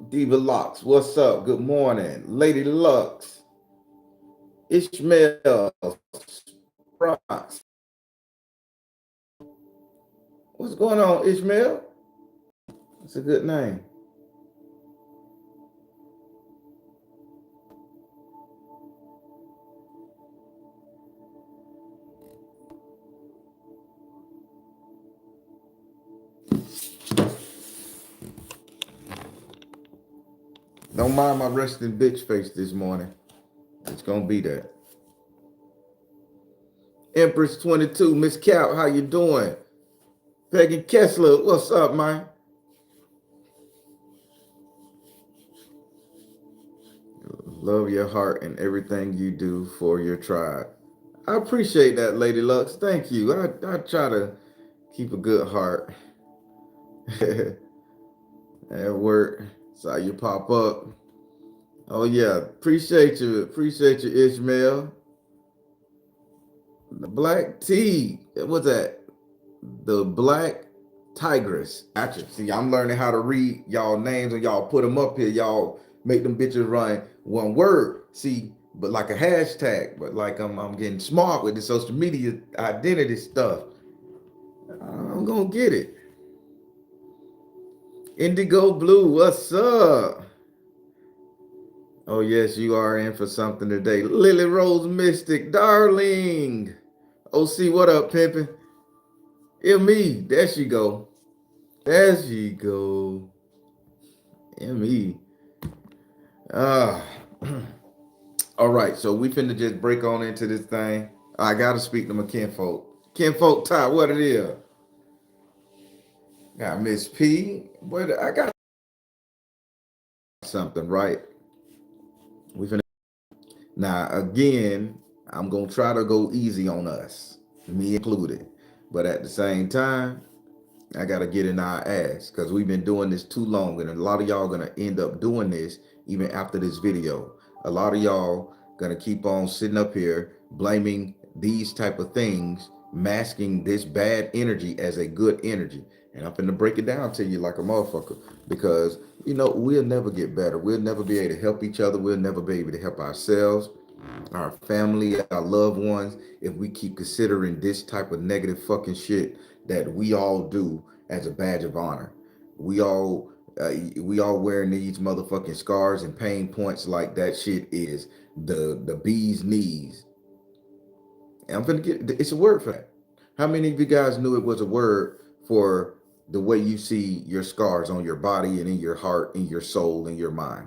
Diva Lux, what's up? Good morning. Lady Lux, Ishmael, Bronx. What's going on, Ishmael? That's a good name. Don't mind my resting bitch face this morning. It's gonna be that. Empress 22, Miss Cap, how you doing? Peggy Kessler, what's up, man? Love your heart and everything you do for your tribe. I appreciate that, Lady Lux. Thank you. I try to keep a good heart. At work, saw you pop up. Oh yeah, appreciate you, Ishmael. The black tea. What's that? The black tigress. Gotcha. See, I'm learning how to read y'all names and y'all put them up here. Y'all make them bitches run one word. See, but like a hashtag. But like I'm getting smart with the social media identity stuff. I'm gonna get it. Indigo Blue, what's up? Oh yes, you are in for something today. Lily Rose Mystic, darling. OC, what up, pimpin'? It me. There she go. There she go. Me. Ah. All right, so we finna just break on into this thing. I gotta speak to my kinfolk. Kinfolk Ty, what it is? Got Miss P. But I got something, right? We finna now again, I'm gonna try to go easy on us, me included. But at the same time, I gotta get in our ass because we've been doing this too long, and a lot of y'all gonna end up doing this even after this video. A lot of y'all gonna keep on sitting up here blaming these type of things, masking this bad energy as a good energy. And I'm gonna break it down to you like a motherfucker because we'll never get better. We'll never be able to help each other. We'll never be able to help ourselves, our family, our loved ones, if we keep considering this type of negative fucking shit that we all do as a badge of honor. We all wearing these motherfucking scars and pain points like that shit is the bee's knees. And I'm gonna get it's a word for that. How many of you guys knew it was a word for the way you see your scars on your body and in your heart, in your soul, in your mind?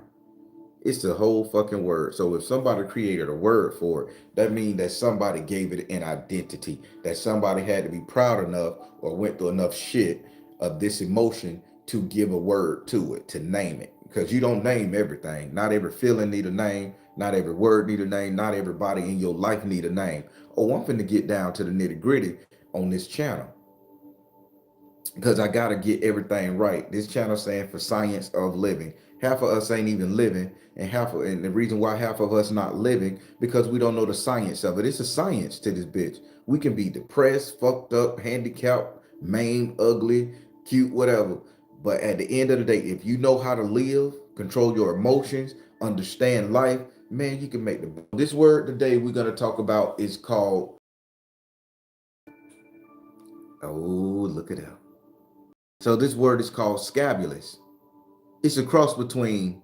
It's the whole fucking word. So if somebody created a word for it, that means that somebody gave it an identity, that somebody had to be proud enough or went through enough shit of this emotion to give a word to it, to name it. Because you don't name everything. Not every feeling need a name. Not every word need a name. Not everybody in your life need a name. Oh, I'm finna get down to the nitty gritty on this channel because I gotta get everything right. This channel stands for science of living. Half of us ain't even living, and the reason why half of us not living because we don't know the science of it. It's a science to this bitch. We can be depressed, fucked up, handicapped, maimed, ugly, cute, whatever. But at the end of the day, if you know how to live, control your emotions, understand life, man, you can make the. This word today we're gonna talk about is called. Oh, look at that. So this word is called scabulous. It's a cross between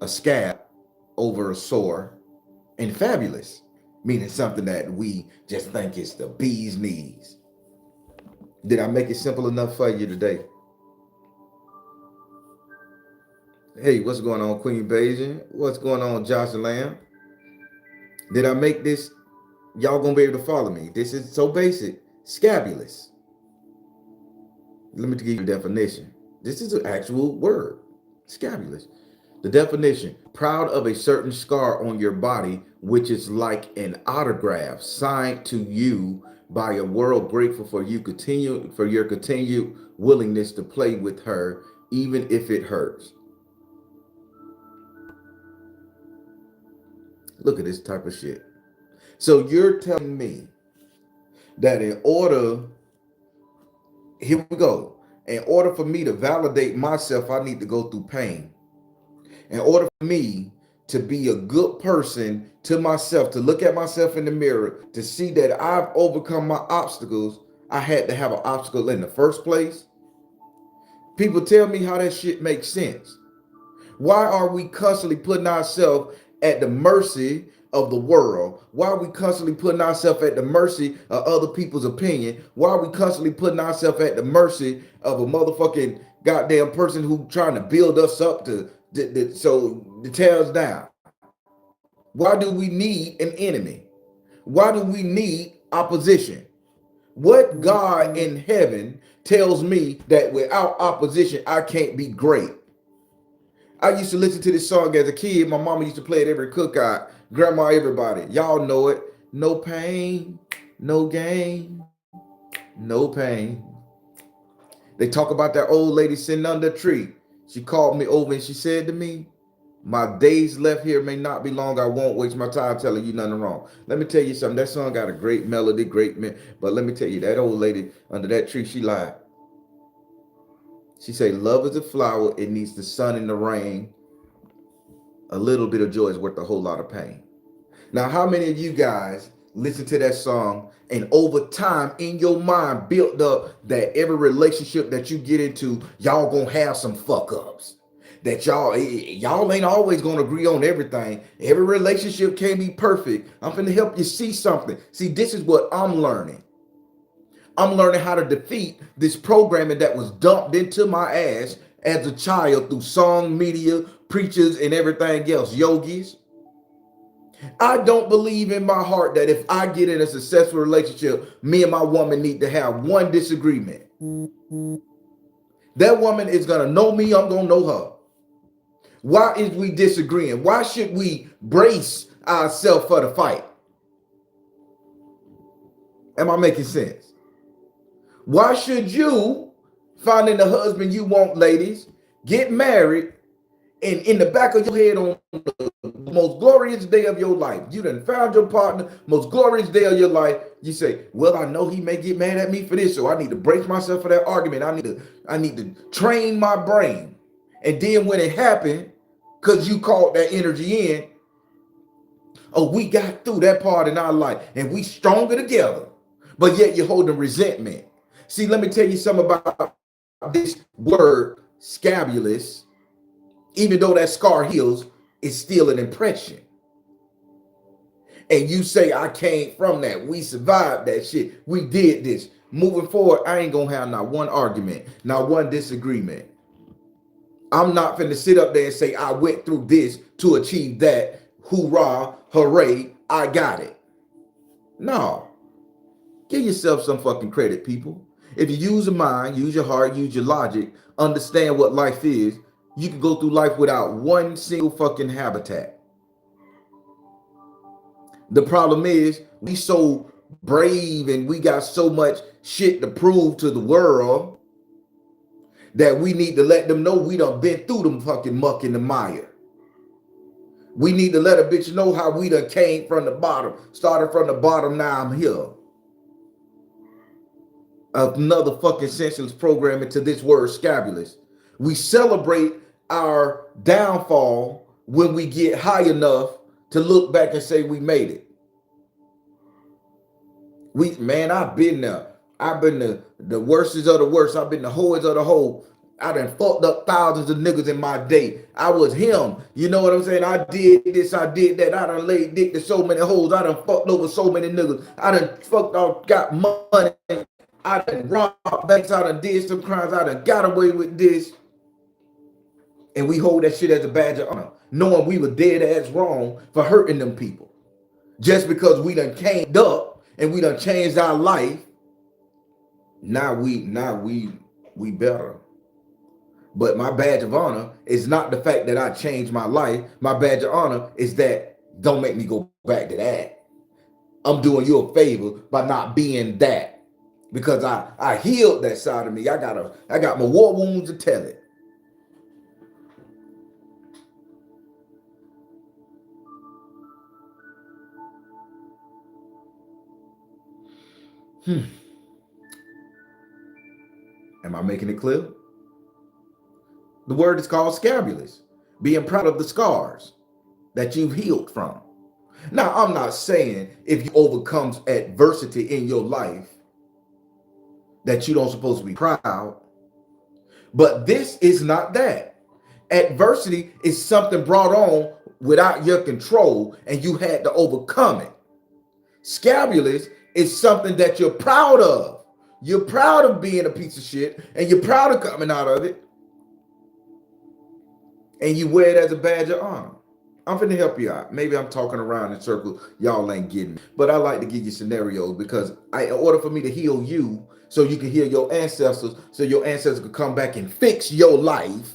a scab over a sore and fabulous, meaning something that we just think is the bee's knees. Did I make it simple enough for you today? Hey, what's going on, Queen Beijing? What's going on, Josh and Lamb? Did I make this? Y'all gonna be able to follow me. This is so basic. Scabulous. Let me give you a definition. This is an actual word. Scabulous. The definition: proud of a certain scar on your body, which is like an autograph signed to you by a world grateful for your continued willingness to play with her, even if it hurts. Look at this type of shit. So you're telling me that here we go, in order for me to validate myself, I need to go through pain. In order for me to be a good person to myself, to look at myself in the mirror, to see that I've overcome my obstacles, I had to have an obstacle in the first place. People tell me how that shit makes sense. Why are we constantly putting ourselves at the mercy of the world? Why are we constantly putting ourselves at the mercy of other people's opinion? Why are we constantly putting ourselves at the mercy of a motherfucking goddamn person who trying to build us up to tear us down? Why do we need an enemy? Why do we need opposition? What God in heaven tells me that without opposition, I can't be great? I used to listen to this song as a kid. My mama used to play it every cookout. Grandma, everybody. Y'all know it. No pain, no gain, no pain. They talk about that old lady sitting under a tree. She called me over and she said to me, my days left here may not be long. I won't waste my time telling you nothing wrong. Let me tell you something. That song got a great melody, but let me tell you, that old lady under that tree, she lied. She said, love is a flower. It needs the sun and the rain. A little bit of joy is worth a whole lot of pain. Now, how many of you guys listen to that song and over time in your mind built up that every relationship that you get into, y'all gonna have some fuck ups? That y'all ain't always gonna agree on everything. Every relationship can't be perfect. I'm gonna help you see something. See, this is what I'm learning. I'm learning how to defeat this programming that was dumped into my ass as a child through song, media, preachers, and everything else, yogis. I don't believe in my heart that if I get in a successful relationship, me and my woman need to have one disagreement. That woman is going to know me, I'm going to know her. Why is we disagreeing? Why should we brace ourselves for the fight? Am I making sense? Why should you, finding the husband you want, ladies, get married, and in the back of your head on the most glorious day of your life, you done found your partner, most glorious day of your life, you say, well, I know he may get mad at me for this, so I need to brace myself for that argument. I need to train my brain. And then when it happened, because you caught that energy in, oh, we got through that part in our life and we stronger together. But yet you're holding resentment. See, let me tell you something about this word, scabulous. Even though that scar heals, it's still an impression. And you say, I came from that. We survived that shit. We did this. Moving forward, I ain't gonna have not one argument, not one disagreement. I'm not finna sit up there and say, I went through this to achieve that. Hoorah, hooray, I got it. No. Give yourself some fucking credit, people. If you use your mind, use your heart, use your logic, understand what life is, you can go through life without one single fucking habitat. The problem is we so brave and we got so much shit to prove to the world that we need to let them know we done been through them fucking muck in the mire. We need to let a bitch know how we done came from the bottom, started from the bottom, now I'm here. Another fucking senseless programming to this word, scabulous. We celebrate our downfall when we get high enough to look back and say we made it. Man, I've been there. I've been the worstest of the worst. I've been the hoes of the whole. I done fucked up thousands of niggas in my day. I was him. You know what I'm saying? I did this, I did that. I done laid dick to so many hoes. I done fucked over so many niggas. I done fucked off, got money. I done robbed banks. I done did some crimes. I done got away with this. And we hold that shit as a badge of honor, knowing we were dead ass wrong for hurting them people. Just because we done came up and we done changed our life, now we better. But my badge of honor is not the fact that I changed my life. My badge of honor is that don't make me go back to that. I'm doing you a favor by not being that. Because I healed that side of me. I got my war wounds to tell it. Am I making it clear? The word is called scabulous. Being proud of the scars that you've healed from. Now, I'm not saying if you overcome adversity in your life that you don't supposed to be proud, but this is not that. Adversity is something brought on without your control and you had to overcome it. Scabulous is something that you're proud of. You're proud of being a piece of shit and you're proud of coming out of it. And you wear it as a badge of honor. I'm finna help you out. Maybe I'm talking around in circles. Y'all ain't getting me. But I like to give you scenarios because in order for me to heal you, so you can heal your ancestors, so your ancestors could come back and fix your life,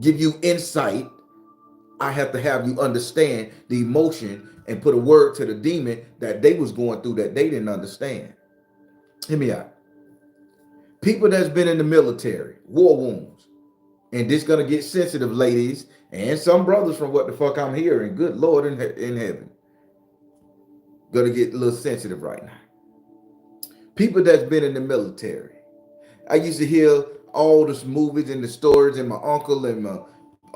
give you insight, I have to have you understand the emotion and put a word to the demon that they was going through that they didn't understand. Hear me out. People that's been in the military, war wounds, and this gonna get sensitive, ladies, and some brothers from what the fuck I'm hearing. Good Lord in heaven. Gonna get a little sensitive right now. People that's been in the military. I used to hear all the movies and the stories, and my uncle and my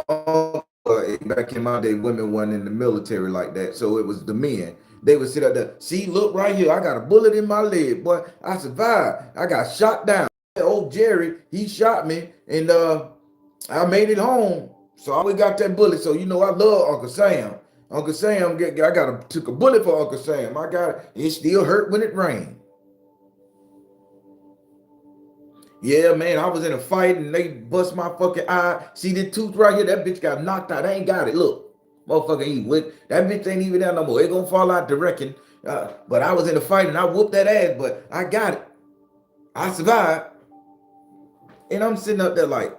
uncle, back in my day, women weren't in the military like that. So it was the men. They would sit up there, see, look right here, I got a bullet in my leg, boy. I survived. I got shot down. Old Jerry, he shot me, and I made it home. So I always got that bullet. So you know I love Uncle Sam. Uncle Sam, took a bullet for Uncle Sam. I got it. It still hurt when it rained. Yeah, man, I was in a fight and they bust my fucking eye. See the tooth right here? That bitch got knocked out. I ain't got it. Look, motherfucker, that bitch ain't even there no more. It gonna fall out the wrecking. But I was in a fight and I whooped that ass, but I got it. I survived. And I'm sitting up there like,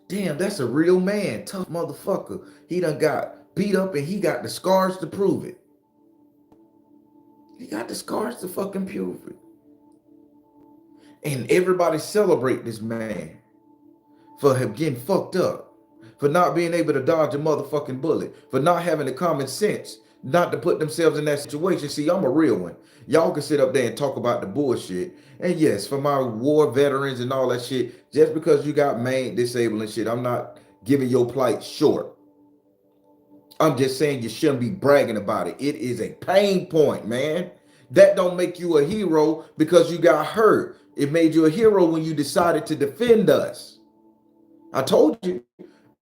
damn, that's a real man. Tough motherfucker. He done got beat up and he got the scars to prove it. He got the scars to fucking prove it. And everybody celebrate this man for him getting fucked up, for not being able to dodge a motherfucking bullet, for not having the common sense not to put themselves in that situation. See, I'm a real one. Y'all can sit up there and talk about the bullshit. And yes, for my war veterans and all that shit, just because you got maimed, disabled and shit, I'm not giving your plight short. I'm just saying you shouldn't be bragging about it. It is a pain point, man. That don't make you a hero because you got hurt. It made you a hero when you decided to defend us. I told you,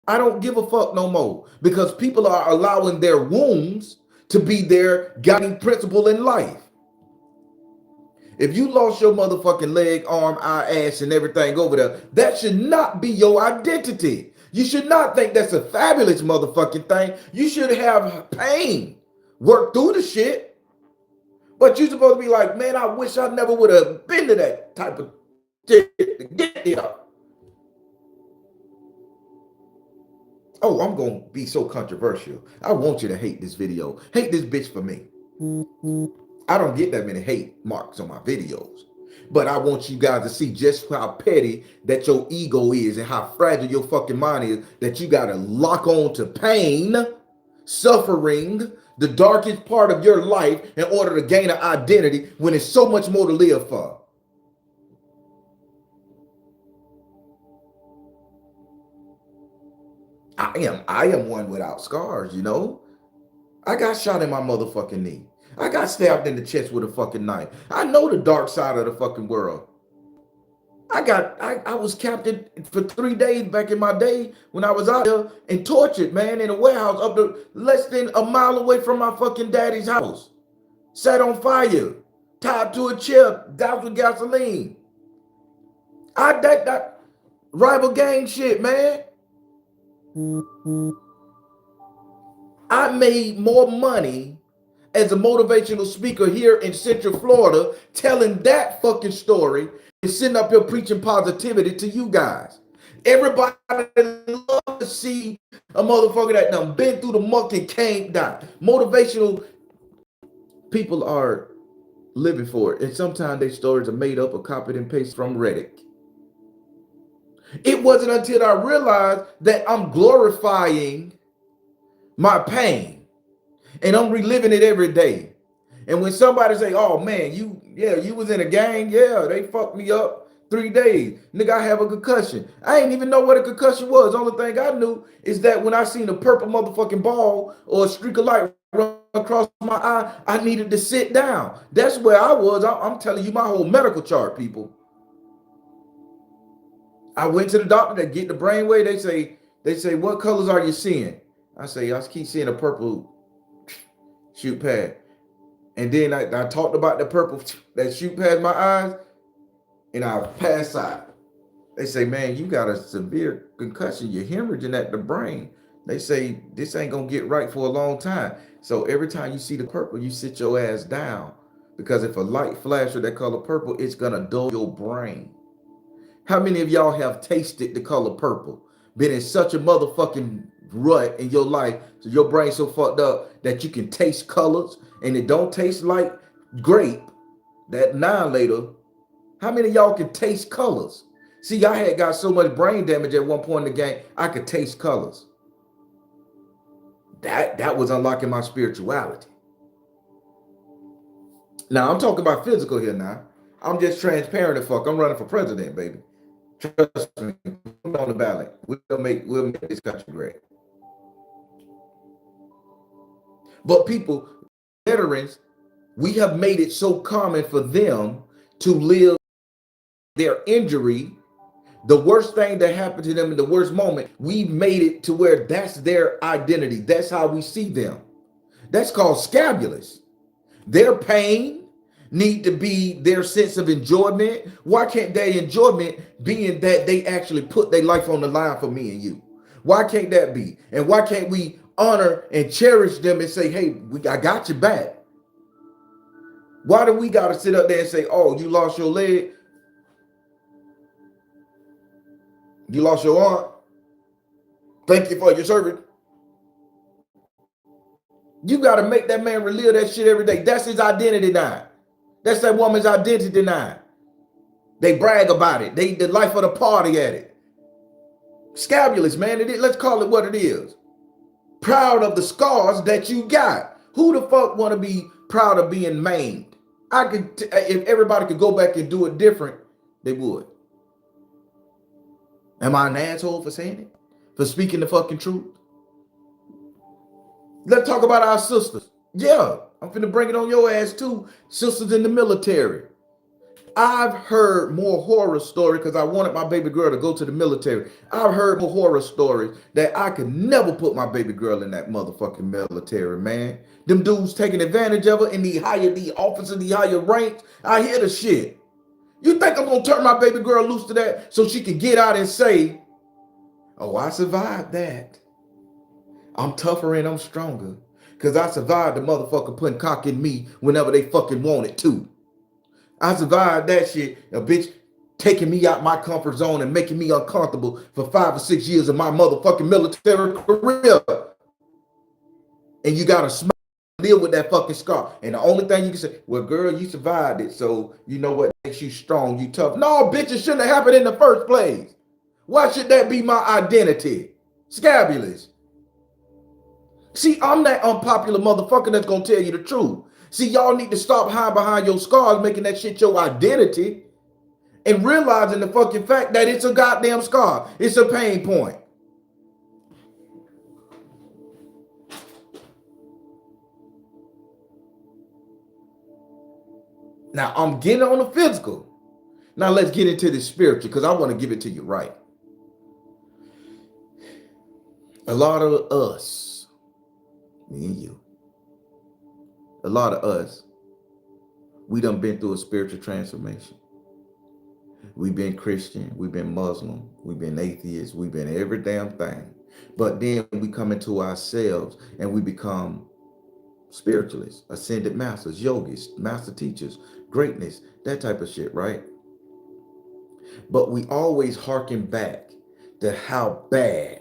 I don't give a fuck no more because people are allowing their wounds to be their guiding principle in life. If you lost your motherfucking leg, arm, eye, ass, and everything over there, that should not be your identity. You should not think that's a fabulous motherfucking thing. You should have pain. Work through the shit. But you're supposed to be like, man, I wish I never would have been to that type of shit to get there. Oh, I'm going to be so controversial. I want you to hate this video. Hate this bitch for me. I don't get that many hate marks on my videos. But I want you guys to see just how petty that your ego is and how fragile your fucking mind is that you got to lock on to pain, suffering, the darkest part of your life in order to gain an identity when there's so much more to live for. I am one without scars, you know. I got shot in my motherfucking knee. I got stabbed in the chest with a fucking knife. I know the dark side of the fucking world. I was captured for 3 days back in my day when I was out there and tortured, man, in a warehouse up to less than a mile away from my fucking daddy's house. Sat on fire, tied to a chair, doused with gasoline. That rival gang shit, man. I made more money as a motivational speaker here in Central Florida telling that fucking story and sitting up here preaching positivity to you guys. Everybody love to see a motherfucker that done been through the muck and came down. Motivational people are living for it. And sometimes their stories are made up or copied and pasted from Reddit. It wasn't until I realized that I'm glorifying my pain and I'm reliving it every day. And when somebody say, "Oh man, you was in a gang, yeah, they fucked me up 3 days, nigga, I have a concussion." I ain't even know what a concussion was. The only thing I knew is that when I seen a purple motherfucking ball or a streak of light run across my eye, I needed to sit down. That's where I was. I'm telling you my whole medical chart, people. I went to the doctor. They get the brain wave. They say, "What colors are you seeing?" I say, "I keep seeing a purple shoot past." And then I talked about the purple that shoot past my eyes, and I pass out. They say, "Man, you got a severe concussion. You're hemorrhaging at the brain." They say, "This ain't gonna get right for a long time." So every time you see the purple, you sit your ass down. Because if a light flash of that color purple, it's gonna dull your brain. How many of y'all have tasted the color purple? Been in such a motherfucking rut in your life, so your brain's so fucked up that you can taste colors and it don't taste like grape, that 9 later. How many of y'all can taste colors? See, I had got so much brain damage at one point in the game, I could taste colors. That was unlocking my spirituality. Now I'm talking about physical here now. I'm just transparent as fuck. I'm running for president, baby. Trust me, put on the ballot. We'll make this country great. But people, veterans, we have made it so common for them to live their injury, the worst thing that happened to them in the worst moment. We made it to where that's their identity. That's how we see them. That's called scabulous. Their pain need to be their sense of enjoyment. Why can't their enjoyment being that they actually put their life on the line for me and you? Why can't that be? And why can't we honor and cherish them and say, "Hey, I got you back"? Why do we got to sit up there and say, "Oh, you lost your leg, you lost your arm, thank you for your service"? You got to make that man relive that shit every day. That's his identity now. That's that woman's identity now. They brag about it. They the life of the party at it. Scabulous, man. Let's call it what it is. Proud of the scars that you got. Who the fuck want to be proud of being maimed? If everybody could go back and do it different, they would. Am I an asshole for saying it? For speaking the fucking truth? Let's talk about our sisters. Yeah, I'm finna bring it on your ass too. Sisters in the military. I've heard more horror stories because I wanted my baby girl to go to the military. I've heard more horror stories that I could never put my baby girl in that motherfucking military, man. Them dudes taking advantage of her in the officers, the higher ranks. I hear the shit. You think I'm gonna turn my baby girl loose to that so she can get out and say, "Oh, I survived that. I'm tougher and I'm stronger. Because I survived the motherfucker putting cock in me whenever they fucking wanted to. I survived that shit. A bitch taking me out my comfort zone and making me uncomfortable for 5 or 6 years of my motherfucking military career. And you gotta deal with that fucking scar. And the only thing you can say, "Well, girl, you survived it. So you know what makes you strong, you tough." No, bitch, it shouldn't have happened in the first place. Why should that be my identity? Scabulous. See, I'm that unpopular motherfucker that's gonna tell you the truth. See, y'all need to stop hiding behind your scars, making that shit your identity, and realizing the fucking fact that it's a goddamn scar. It's a pain point. Now, I'm getting on the physical. Now, let's get into the spiritual because I want to give it to you right. A lot of us, me and you, a lot of us, we done been through a spiritual transformation. We've been Christian, we've been Muslim, we've been atheist, we've been every damn thing. But then we come into ourselves and we become spiritualists, ascended masters, yogis, master teachers, greatness, that type of shit, right? But we always harken back to how bad,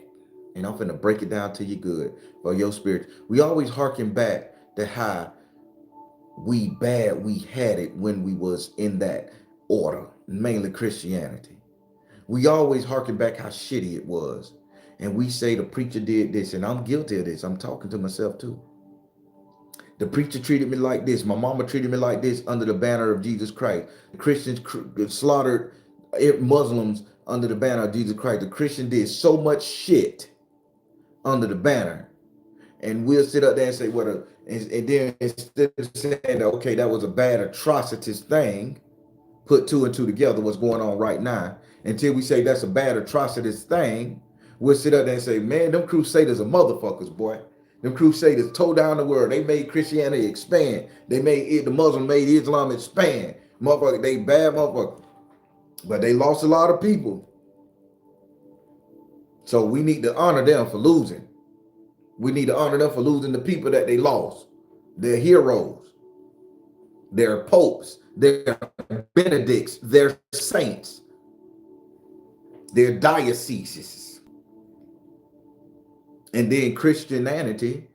and I'm finna break it down to you good for your spirit. We always harken back to how we had it when we was in that order, mainly Christianity. We always harken back how shitty it was. And we say the preacher did this, and I'm guilty of this. I'm talking to myself too. The preacher treated me like this. My mama treated me like this under the banner of Jesus Christ. Christians slaughtered Muslims under the banner of Jesus Christ. The Christian did so much shit under the banner. And we'll sit up there and say, and then instead of saying, okay, that was a bad atrocious thing, put two and two together, what's going on right now, until we say that's a bad atrocious thing, we'll sit up there and say, man, them crusaders are motherfuckers, boy. Them crusaders tore down the world. They made Christianity expand. They made it, the Muslim made Islam expand. Motherfucker, they bad motherfuckers. But they lost a lot of people. So we need to honor them for losing. We need to honor them for losing the people that they lost. They're heroes. They're popes. They're benedicts. They're saints. They're dioceses. And then Christianity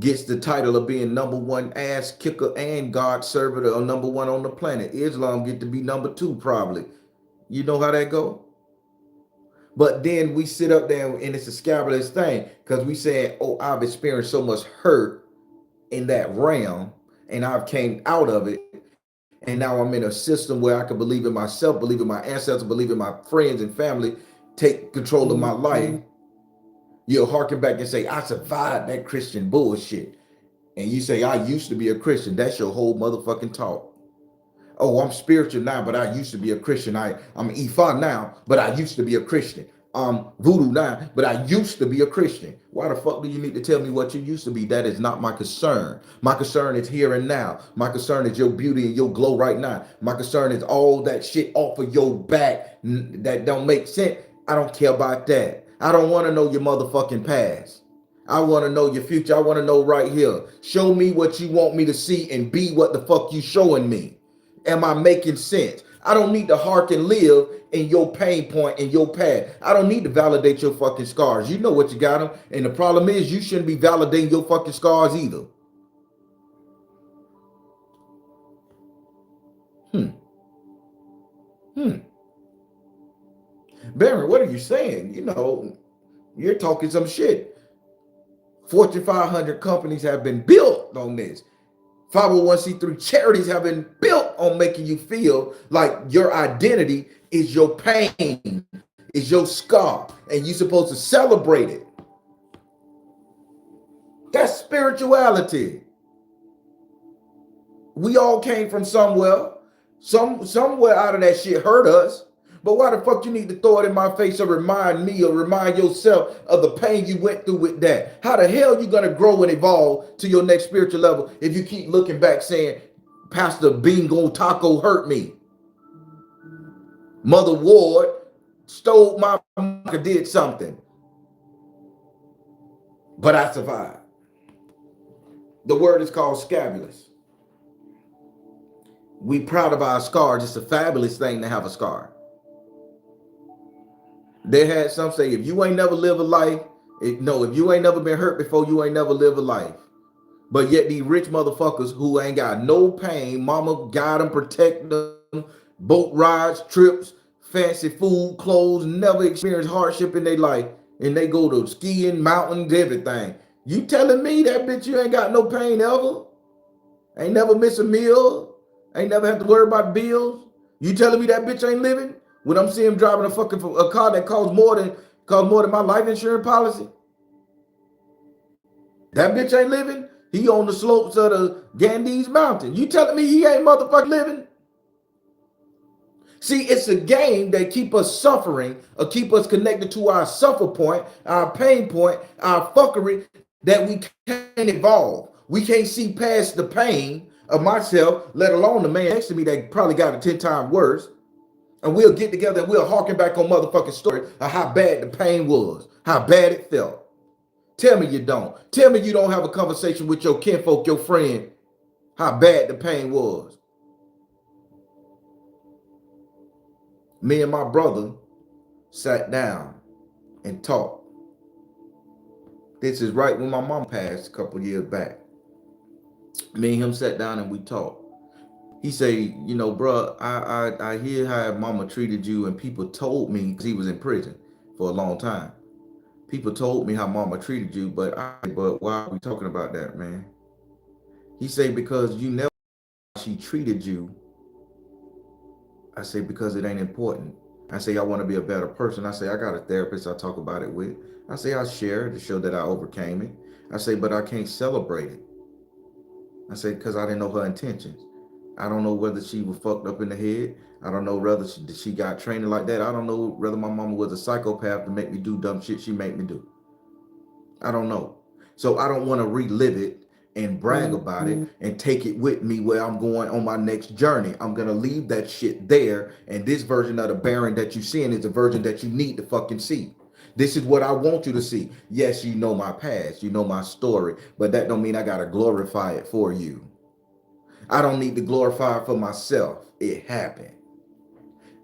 gets the title of being number one ass kicker and God servant, or number one on the planet. Islam get to be number two probably. You know how that go? But then we sit up there and it's a scabulous thing because we saying, oh, I've experienced so much hurt in that realm and I've came out of it. And now I'm in a system where I can believe in myself, believe in my ancestors, believe in my friends and family, take control of my life. You'll harken back and say, I survived that Christian bullshit. And you say, I used to be a Christian. That's your whole motherfucking talk. Oh, I'm spiritual now, but I used to be a Christian. I'm Ifa now, but I used to be a Christian. I'm voodoo now, but I used to be a Christian. Why the fuck do you need to tell me what you used to be? That is not my concern. My concern is here and now. My concern is your beauty and your glow right now. My concern is all that shit off of your back that don't make sense. I don't care about that. I don't want to know your motherfucking past. I want to know your future. I want to know right here. Show me what you want me to see and be what the fuck you showing me. Am I making sense? I don't need to hearken live in your pain point in your past. I don't need to validate your fucking scars. You know what you got them. And the problem is you shouldn't be validating your fucking scars either. Baron, what are you saying? You know, you're talking some shit. Fortune 500 companies have been built on this. 501c3 charities have been built on making you feel like your identity is your pain, is your scar, and you're supposed to celebrate it. That's spirituality. We all came from somewhere. Somewhere out of that shit hurt us. But why the fuck you need to throw it in my face or remind me or remind yourself of the pain you went through with that? How the hell you gonna grow and evolve to your next spiritual level if you keep looking back saying, Pastor Bingo Taco hurt me? Mother Ward stole my did something. But I survived. The word is called Scabilous. We proud of our scars. It's a fabulous thing to have a scar. They had some say, if you ain't never lived a life, if you ain't never been hurt before, you ain't never lived a life. But yet these rich motherfuckers who ain't got no pain, mama guide them, protect them, boat rides, trips, fancy food, clothes, never experienced hardship in their life. And they go to skiing, mountains, everything. You telling me that bitch you ain't got no pain ever? Ain't never miss a meal? Ain't never have to worry about bills? You telling me that bitch ain't living? When I'm seeing him driving a car that costs more than my life insurance policy? That bitch ain't living? He on the slopes of the Ganges Mountain. You telling me he ain't motherfucking living? See, it's a game that keep us suffering or keep us connected to our suffer point, our pain point, our fuckery that we can't evolve. We can't see past the pain of myself, let alone the man next to me that probably got it 10 times worse. And we'll get together and we'll harken back on motherfucking story of how bad the pain was, how bad it felt. Tell me you don't. Tell me you don't have a conversation with your kinfolk, your friend, how bad the pain was. Me and my brother sat down and talked. This is right when my mom passed a couple years back. Me and him sat down and we talked. He say, you know, bro, I hear how mama treated you, and people told me, because he was in prison for a long time. People told me how mama treated you, but why are we talking about that, man? He say, because you never she treated you. I say, because it ain't important. I say, I want to be a better person. I say, I got a therapist I talk about it with. I say, I share to show that I overcame it. I say, but I can't celebrate it. I say, because I didn't know her intentions. I don't know whether she was fucked up in the head. I don't know whether she got training like that. I don't know whether my mama was a psychopath to make me do dumb shit she made me do. I don't know. So I don't want to relive it and brag about it and take it with me where I'm going on my next journey. I'm going to leave that shit there. And this version of the Baron that you're seeing is the version that you need to fucking see. This is what I want you to see. Yes, you know my past, you know my story, but that don't mean I got to glorify it for you. I don't need to glorify it for myself. It happened.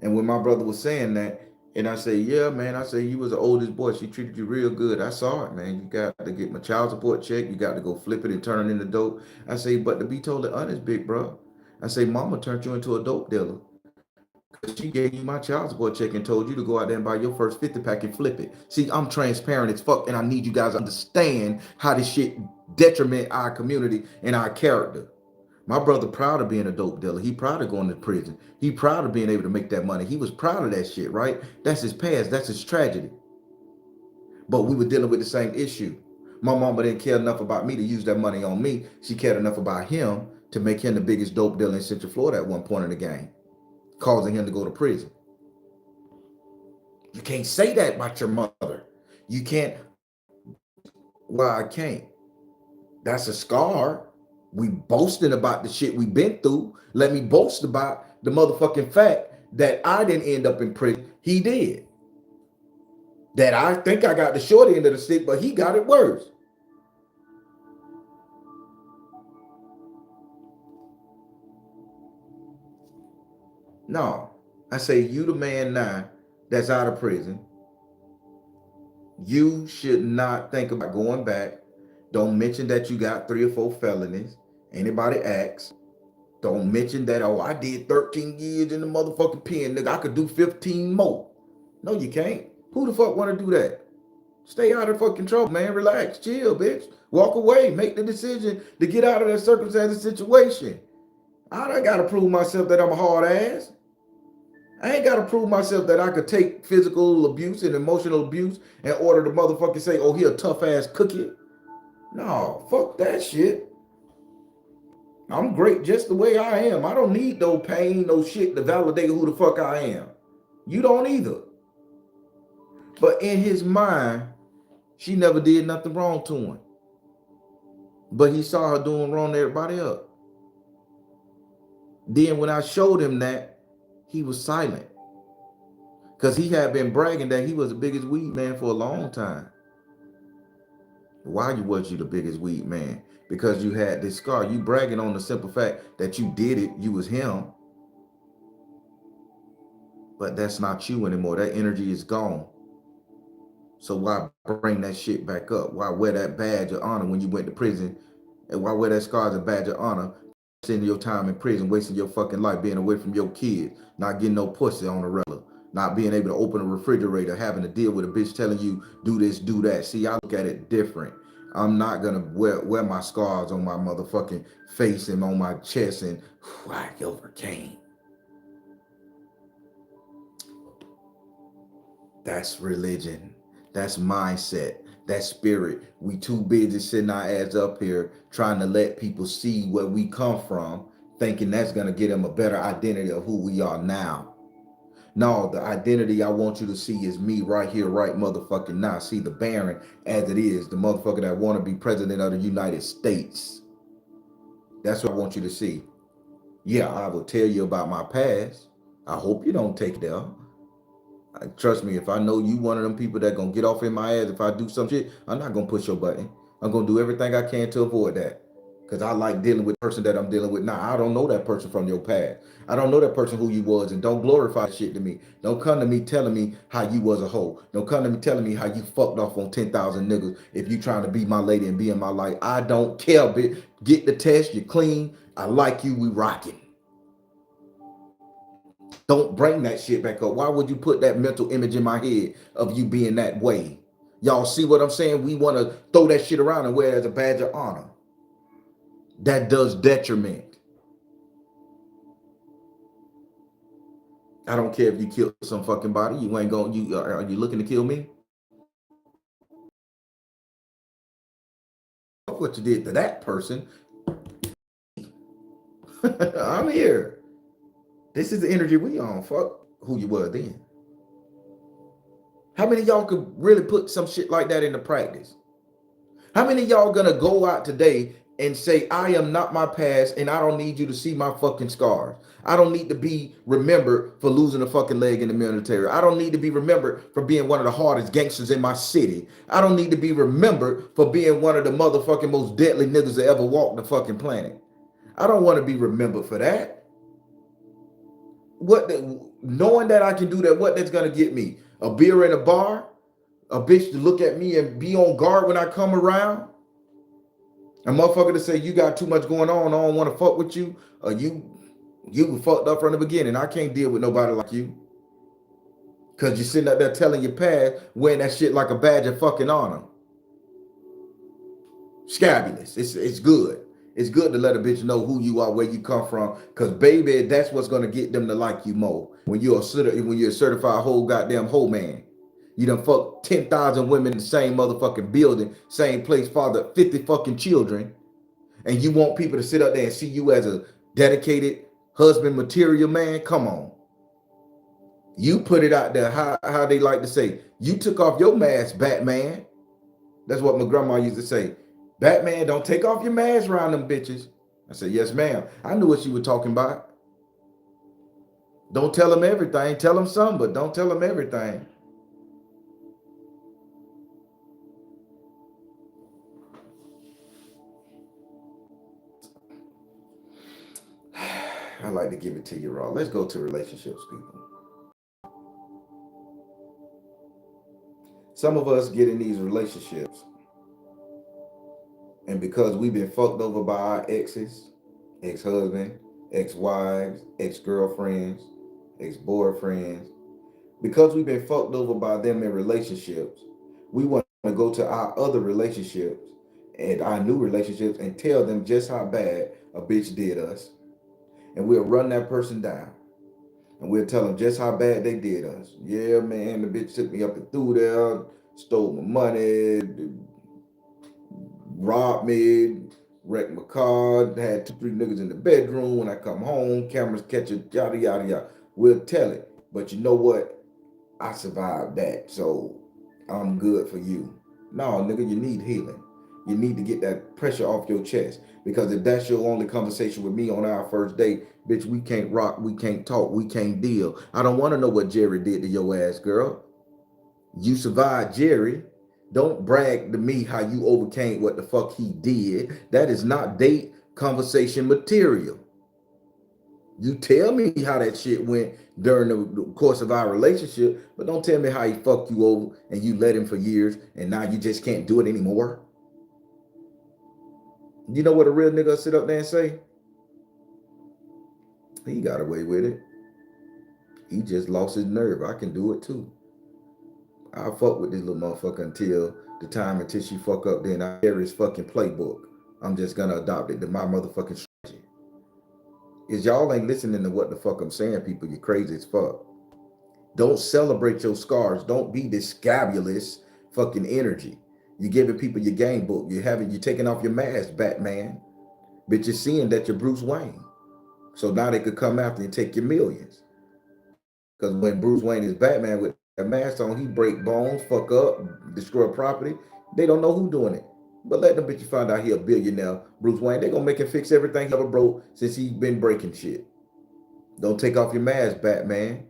And when my brother was saying that, and I say, yeah, man, I say, you was the oldest boy. She treated you real good. I saw it, man. You got to get my child support check. You got to go flip it and turn it into dope. I say, but to be totally honest, big bro, I say, mama turned you into a dope dealer. She gave you my child support check and told you to go out there and buy your first 50 pack and flip it. See, I'm transparent as fuck, and I need you guys to understand how this shit detriment our community and our character. My brother proud of being a dope dealer. He proud of going to prison. He proud of being able to make that money. He was proud of that shit, right? That's his past. That's his tragedy. But we were dealing with the same issue. My mama didn't care enough about me to use that money on me. She cared enough about him to make him the biggest dope dealer in Central Florida at one point in the game, causing him to go to prison. You can't say that about your mother. You can't. Well, I can't. That's a scar. We boasting about the shit we been through. Let me boast about the motherfucking fact that I didn't end up in prison. He did. That I think I got the short end of the stick, but he got it worse. No. I say, you the man now that's out of prison. You should not think about going back. Don't mention that you got 3 or 4 felonies. Anybody asks. Don't mention that, oh, I did 13 years in the motherfucking pen, nigga. I could do 15 more. No, you can't. Who the fuck want to do that? Stay out of fucking trouble, man. Relax, chill, bitch. Walk away. Make the decision to get out of that circumstance and situation. I don't gotta prove myself that I'm a hard ass. I ain't gotta prove myself that I could take physical abuse and emotional abuse in order to motherfucking say, oh, he a tough ass cookie. No, fuck that shit. I'm great just the way I am. I don't need no pain, no shit to validate who the fuck I am. You don't either. But in his mind, she never did nothing wrong to him. But he saw her doing wrong to everybody else. Then when I showed him that, he was silent. Because he had been bragging that he was the biggest weed man for a long time. Why was you the biggest weed man? Because you had this scar. You bragging on the simple fact that you did it, you was him. But that's not you anymore. That energy is gone. So why bring that shit back up? Why wear that badge of honor when you went to prison? And why wear that scar as a badge of honor? Spending your time in prison, wasting your fucking life, being away from your kids, not getting no pussy on the regular, not being able to open a refrigerator, having to deal with a bitch telling you, do this, do that. See, I look at it different. I'm not gonna wear my scars on my motherfucking face and on my chest and I overcame. That's religion. That's mindset. That's spirit. We too busy sitting our ass up here trying to let people see where we come from, thinking that's gonna get them a better identity of who we are now. No, the identity I want you to see is me right here, right motherfucking now. See the Baron as it is, the motherfucker that want to be president of the United States. That's what I want you to see. Yeah, I will tell you about my past. I hope you don't take it there. Trust me, if I know you one of them people that gonna get off in my ass if I do some shit, I'm not gonna push your button. I'm gonna do everything I can to avoid that. Cause I like dealing with the person that I'm dealing with now. I don't know that person from your past. I don't know that person who you was, and don't glorify shit to me. Don't come to me telling me how you was a hoe. Don't come to me telling me how you fucked off on 10,000 niggas if you trying to be my lady and be in my life. I don't care, bitch. Get the test, you clean. I like you, we rocking. Don't bring that shit back up. Why would you put that mental image in my head of you being that way? Y'all see what I'm saying? We want to throw that shit around and wear it as a badge of honor. That does detriment. I don't care if you kill some fucking body. You ain't going. You are you looking to kill me? What you did to that person? I'm here. This is the energy we on. Fuck who you were then. How many of y'all could really put some shit like that into practice? How many of y'all gonna go out today and say, I am not my past and I don't need you to see my fucking scars? I don't need to be remembered for losing a fucking leg in the military. I don't need to be remembered for being one of the hardest gangsters in my city. I don't need to be remembered for being one of the motherfucking most deadly niggas that ever walked the fucking planet. I don't want to be remembered for that. Knowing that I can do that, what that's gonna get me? A beer in a bar? A bitch to look at me and be on guard when I come around? A motherfucker to say you got too much going on, I don't want to fuck with you, or you fucked up from the beginning. I can't deal with nobody like you. Cause you're sitting up there telling your past, wearing that shit like a badge of fucking honor. Scabulous. It's good. It's good to let a bitch know who you are, where you come from. Cause baby, that's what's gonna get them to like you more. When you're a certified whole goddamn whole man. You done fuck 10,000 women in the same motherfucking building, same place, father 50 fucking children. And you want people to sit up there and see you as a dedicated husband material man? Come on. You put it out there, how they like to say, you took off your mask, Batman. That's what my grandma used to say. Batman, don't take off your mask around them bitches. I said, yes, ma'am. I knew what she was talking about. Don't tell them everything. Tell them some, but don't tell them everything. I like to give it to you raw. Let's go to relationships, people. Some of us get in these relationships, and because we've been fucked over by our exes, ex-husband, ex-wives, ex-girlfriends, ex-boyfriends, because we've been fucked over by them in relationships, we want to go to our other relationships and our new relationships and tell them just how bad a bitch did us. And we'll run that person down. And we'll tell them just how bad they did us. Yeah, man, the bitch took me up and through there, stole my money, robbed me, wrecked my car, had 2, 3 niggas in the bedroom. When I come home, cameras catch it, yada, yada, yada. We'll tell it. But you know what? I survived that, so I'm good for you. No, nigga, you need healing. You need to get that pressure off your chest. Because if that's your only conversation with me on our first date, bitch, we can't rock, we can't talk, we can't deal. I don't want to know what Jerry did to your ass, girl. You survived Jerry. Don't brag to me how you overcame what the fuck he did. That is not date conversation material. You tell me how that shit went during the course of our relationship, but don't tell me how he fucked you over and you let him for years and now you just can't do it anymore. You know what a real nigga sit up there and say? He got away with it. He just lost his nerve. I can do it too. I'll fuck with this little motherfucker until she fuck up, then I share his fucking playbook. I'm just gonna adopt it to my motherfucking strategy. Is y'all ain't listening to what the fuck I'm saying, people. You crazy as fuck. Don't celebrate your scars. Don't be this scabulous fucking energy. You're giving people your game book. You're taking off your mask, Batman. But you're seeing that you're Bruce Wayne. So now they could come after you and take your millions. Because when Bruce Wayne is Batman with a mask on, he break bones, fuck up, destroy property. They don't know who doing it. But let them bitches find out he a billionaire, Bruce Wayne. They gonna make him fix everything he ever broke since he been breaking shit. Don't take off your mask, Batman.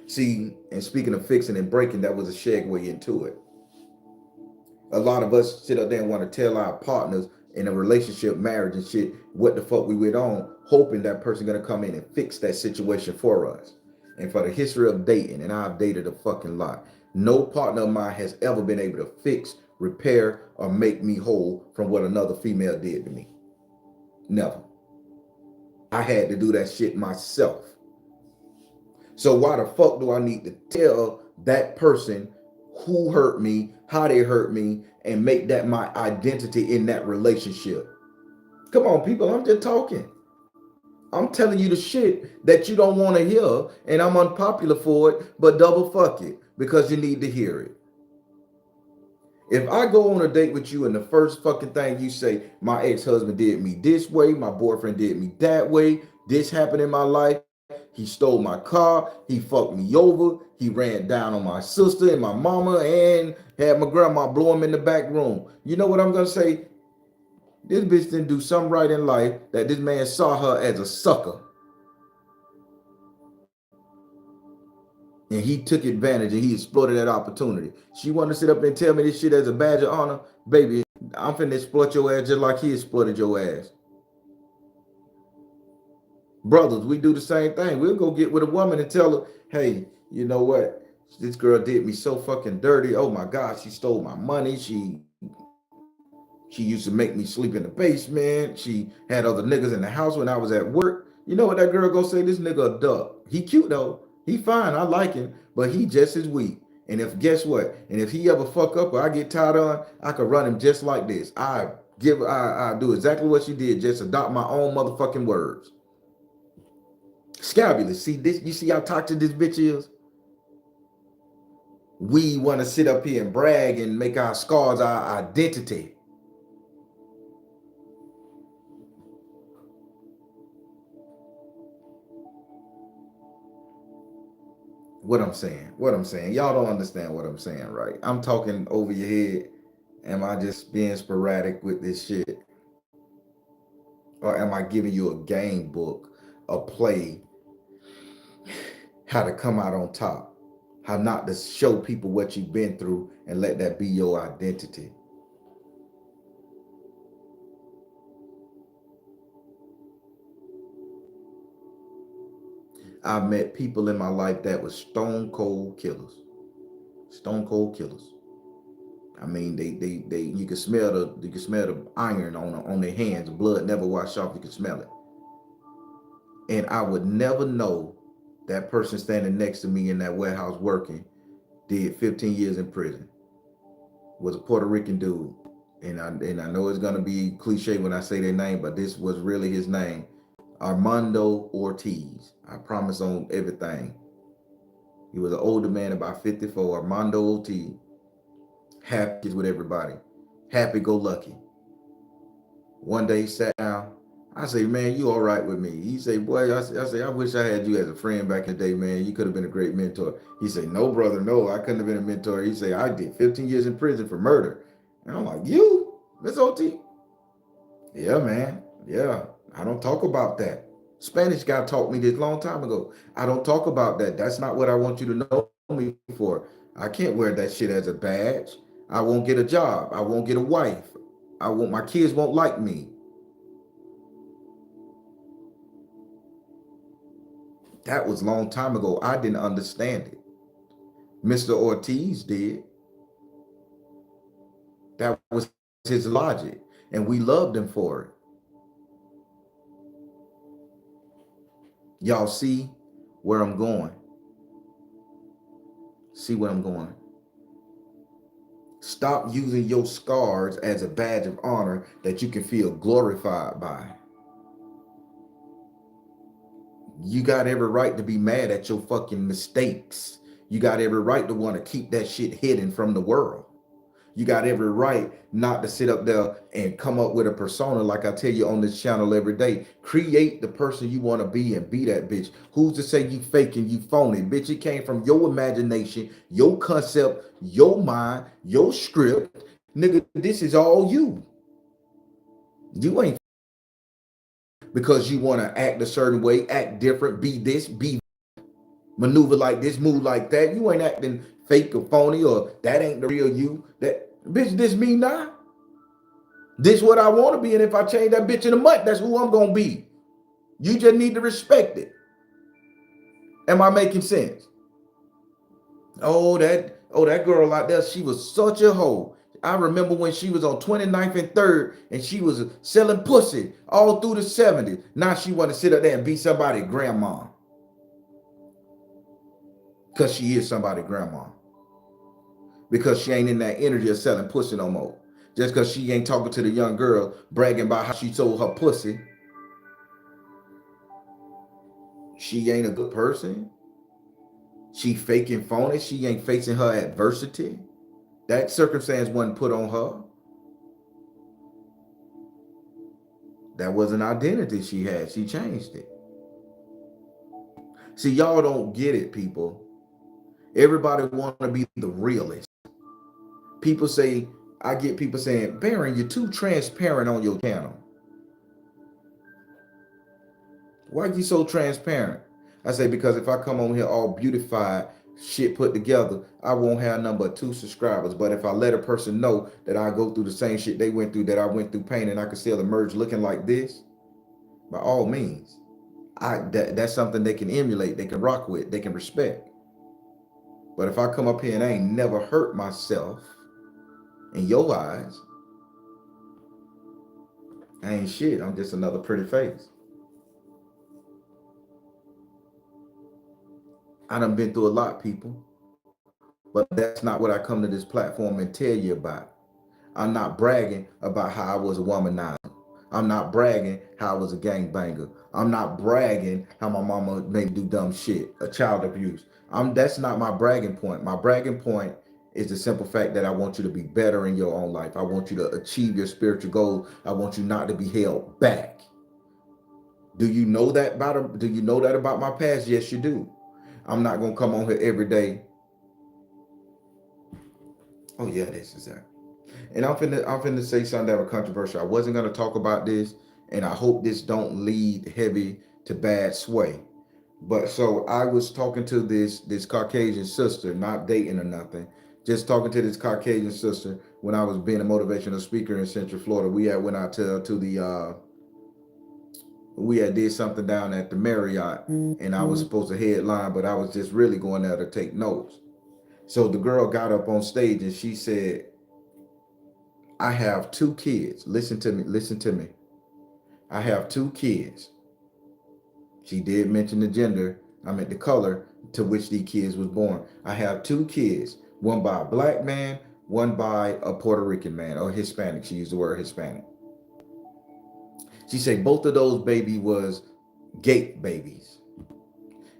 See, and speaking of fixing and breaking, that was a segue into it. A lot of us sit up there and want to tell our partners in a relationship, marriage and shit, what the fuck we went on, hoping that person gonna come in and fix that situation for us. And for the history of dating, and I've dated a fucking lot, no partner of mine has ever been able to fix, repair, or make me whole from what another female did to me. Never. I had to do that shit myself. So why the fuck do I need to tell that person who hurt me, how they hurt me, and make that my identity in that relationship? Come on, people, I'm just talking. I'm telling you the shit that you don't want to hear, and I'm unpopular for it, but double fuck it because you need to hear it. If I go on a date with you and the first fucking thing you say, my ex-husband did me this way, my boyfriend did me that way, this happened in my life, he stole my car, he fucked me over, he ran down on my sister and my mama and had my grandma blow him in the back room. You know what I'm gonna say? This bitch didn't do something right in life that this man saw her as a sucker. And he took advantage and he exploited that opportunity. She wanted to sit up and tell me this shit as a badge of honor. Baby, I'm finna exploit your ass just like he exploited your ass. Brothers, we do the same thing. We'll go get with a woman and tell her, hey, you know what? This girl did me so fucking dirty. Oh my God, she stole my money. She used to make me sleep in the basement. She had other niggas in the house when I was at work. You know what that girl gonna say? This nigga a duck. He cute though. He fine. I like him, but he just as weak. And if guess what? And if he ever fuck up or I get tired on, I could run him just like this. I do exactly what she did. Just adopt my own motherfucking words. Scabulous. See this? You see how toxic this bitch is? We want to sit up here and brag and make our scars our identity. What I'm saying. Y'all don't understand what I'm saying, right? I'm talking over your head. Am I just being sporadic with this shit? Or am I giving you a game book, a play, how to come out on top? How not to show people what you've been through and let that be your identity? I've met people in my life that were stone cold killers. Stone cold killers. I mean, they you can smell the iron on their hands. Blood never washed off. You can smell it. And I would never know that person standing next to me in that warehouse working did 15 years in prison. Was a Puerto Rican dude. And I know it's gonna be cliche when I say their name, but this was really his name. Armando Ortiz. I promise on everything. He was an older man, about 54. Armando Ortiz. Happy with everybody. Happy go lucky. One day he sat down. I say, man, you all right with me? He say, boy, I say, I wish I had you as a friend back in the day, man. You could have been a great mentor. He say, no, brother, no, I couldn't have been a mentor. He say, I did 15 years in prison for murder. And I'm like, you, Miss OT? Yeah, man. Yeah, I don't talk about that. Spanish guy taught me this long time ago. I don't talk about that. That's not what I want you to know me for. I can't wear that shit as a badge. I won't get a job. I won't get a wife. My kids won't like me. That was a long time ago. I didn't understand it. Mr. Ortiz did. That was his logic. And we loved him for it. Y'all see where I'm going. See where I'm going. Stop using your scars as a badge of honor that you can feel glorified by. You got every right to be mad at your fucking mistakes. You got every right to want to keep that shit hidden from the world. You got every right not to sit up there and come up with a persona like I tell you on this channel every day. Create the person you want to be and be that bitch. Who's to say you fake and you phony? Bitch, it came from your imagination, your concept, your mind, your script. Nigga, this is all you. You ain't because you want to act a certain way, act different, be this, be maneuver like this, move like that. You ain't acting fake or phony, or that ain't the real you. That bitch, this me now. This what I want to be, and if I change that bitch in a month, that's who I'm gonna be. You just need to respect it. Am I making sense? Oh, that girl out there, she was such a hoe. I remember when she was on 29th and 3rd and she was selling pussy all through the 70s. Now she want to sit up there and be somebody's grandma. Because she is somebody's grandma. Because she ain't in that energy of selling pussy no more. Just because she ain't talking to the young girl bragging about how she sold her pussy, she ain't a good person. She faking phony. She ain't facing her adversity. That circumstance wasn't put on her. That was an identity she had. She changed it. See, y'all don't get it, people. Everybody want to be the realist. People say, I get people saying, Baron, you're too transparent on your channel. Why are you so transparent? I say, because if I come on here all beautified, shit put together, I won't have number 2 subscribers. But if I let a person know that I go through the same shit they went through, that I went through pain, and I can still emerge looking like this, by all means, that's something they can emulate, they can rock with, they can respect. But if I come up here and I ain't never hurt myself in your eyes, I ain't shit. I'm just another pretty face. I done been through a lot, people. But that's not what I come to this platform and tell you about. I'm not bragging about how I was a womanizer. I'm not bragging how I was a gangbanger. I'm not bragging how my mama made me do dumb shit, a child abuse. That's not my bragging point. My bragging point is the simple fact that I want you to be better in your own life. I want you to achieve your spiritual goals. I want you not to be held back. Do you know that about my past? Yes, you do. I'm not gonna come on here every day. Oh yeah, this is that. And I'm finna say something that was controversial. I wasn't gonna talk about this, and I hope this don't lead heavy to bad sway. But so I was talking to this Caucasian sister, not dating or nothing, just talking to this Caucasian sister when I was being a motivational speaker in Central Florida. We had went out to the we had did something down at the Marriott, and I was supposed to headline, but I was just really going there to take notes. So the girl got up on stage and she said, I have 2 kids. Listen to me. Listen to me. I have 2 kids. She did mention the gender. I meant the color to which these kids was born. I have 2 kids. One by a black man, one by a Puerto Rican man, or Hispanic. She used the word Hispanic. She said both of those baby was gape babies.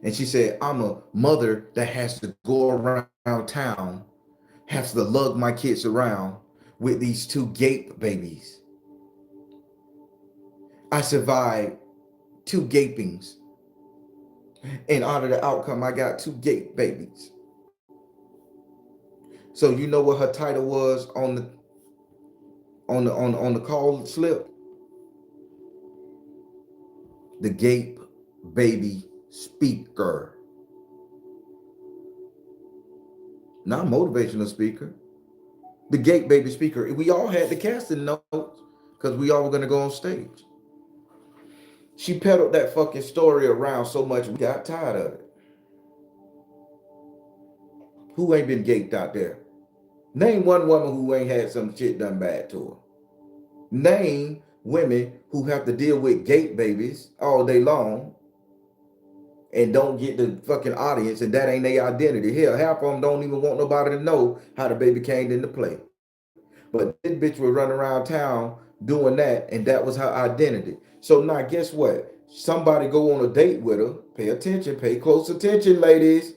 And she said, I'm a mother that has to go around town, has to lug my kids around with these 2 gape babies. I survived 2 gapings. And out of the outcome, I got 2 gape babies. So you know what her title was on the call slip? The gape baby speaker. Not motivational speaker. The gape baby speaker. We all had the casting notes because we all were gonna go on stage. She peddled that fucking story around so much we got tired of it. Who ain't been gaped out there? Name one woman who ain't had some shit done bad to her. Name women who have to deal with gape babies all day long and don't get the fucking audience, and that ain't their identity. Hell, half of them don't even want nobody to know how the baby came into play. But this bitch would run around town doing that, and that was her identity. So now guess what? Somebody go on a date with her. Pay attention, pay close attention, ladies.